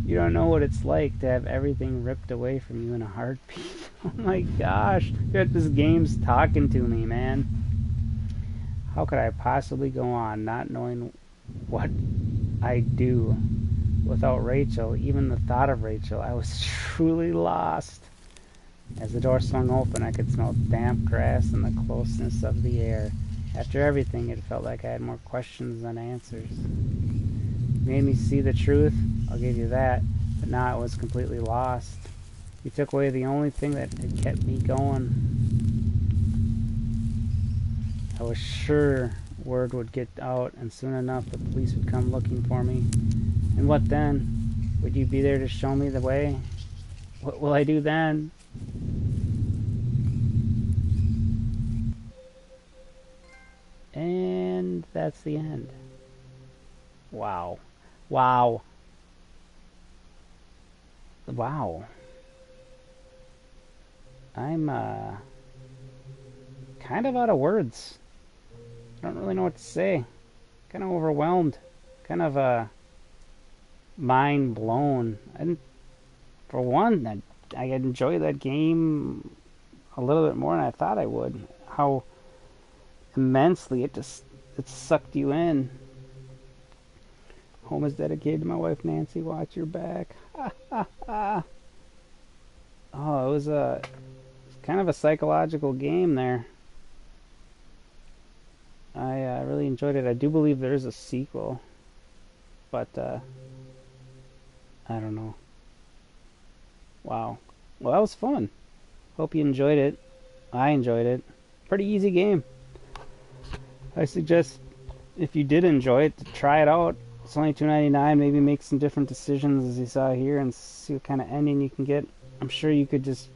You don't know what it's like to have everything ripped away from you in a heartbeat. Oh my gosh, this game's talking to me, man. How could I possibly go on not knowing what I do? Without Rachel, even the thought of Rachel, I was truly lost. As the door swung open, I could smell damp grass and the closeness of the air. After everything, it felt like I had more questions than answers. You made me see the truth, I'll give you that, but now I was completely lost. You took away the only thing that had kept me going. I was sure word would get out, and soon enough the police would come looking for me. And what then? Would you be there to show me the way? What will I do then? And that's the end. Wow. Wow. Wow. I'm kind of out of words. I don't really know what to say. Kind of overwhelmed. Kind of mind blown. And for one, I enjoyed that game a little bit more than I thought I would. How immensely it sucked you in. Home is dedicated to my wife Nancy. Watch your back. Oh, it was kind of a psychological game there. I really enjoyed it. I do believe there is a sequel, but I don't know. Wow. Well, that was fun. Hope you enjoyed it. I enjoyed it. Pretty easy game. I suggest if you did enjoy it, to try it out. It's only $2.99. Maybe make some different decisions as you saw here and see what kind of ending you can get. I'm sure you could just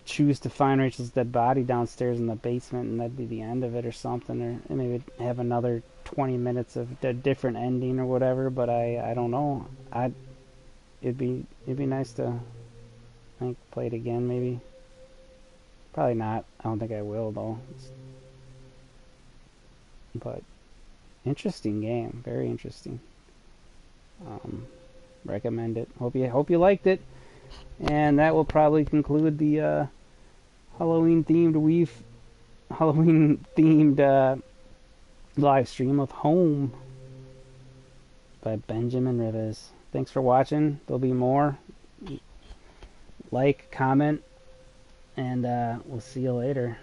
choose to find Rachel's dead body downstairs in the basement and that'd be the end of it or something, or maybe have another 20 minutes of a different ending or whatever. But I don't know. It'd be nice to, I think, play it again maybe. Probably not. I don't think I will though. But interesting game, very interesting. Um, Recommend it. Hope you liked it, and that will probably conclude the Halloween themed live stream of Home by Benjamin Rivas. Thanks for watching. There'll be more. Like, comment, and we'll see you later.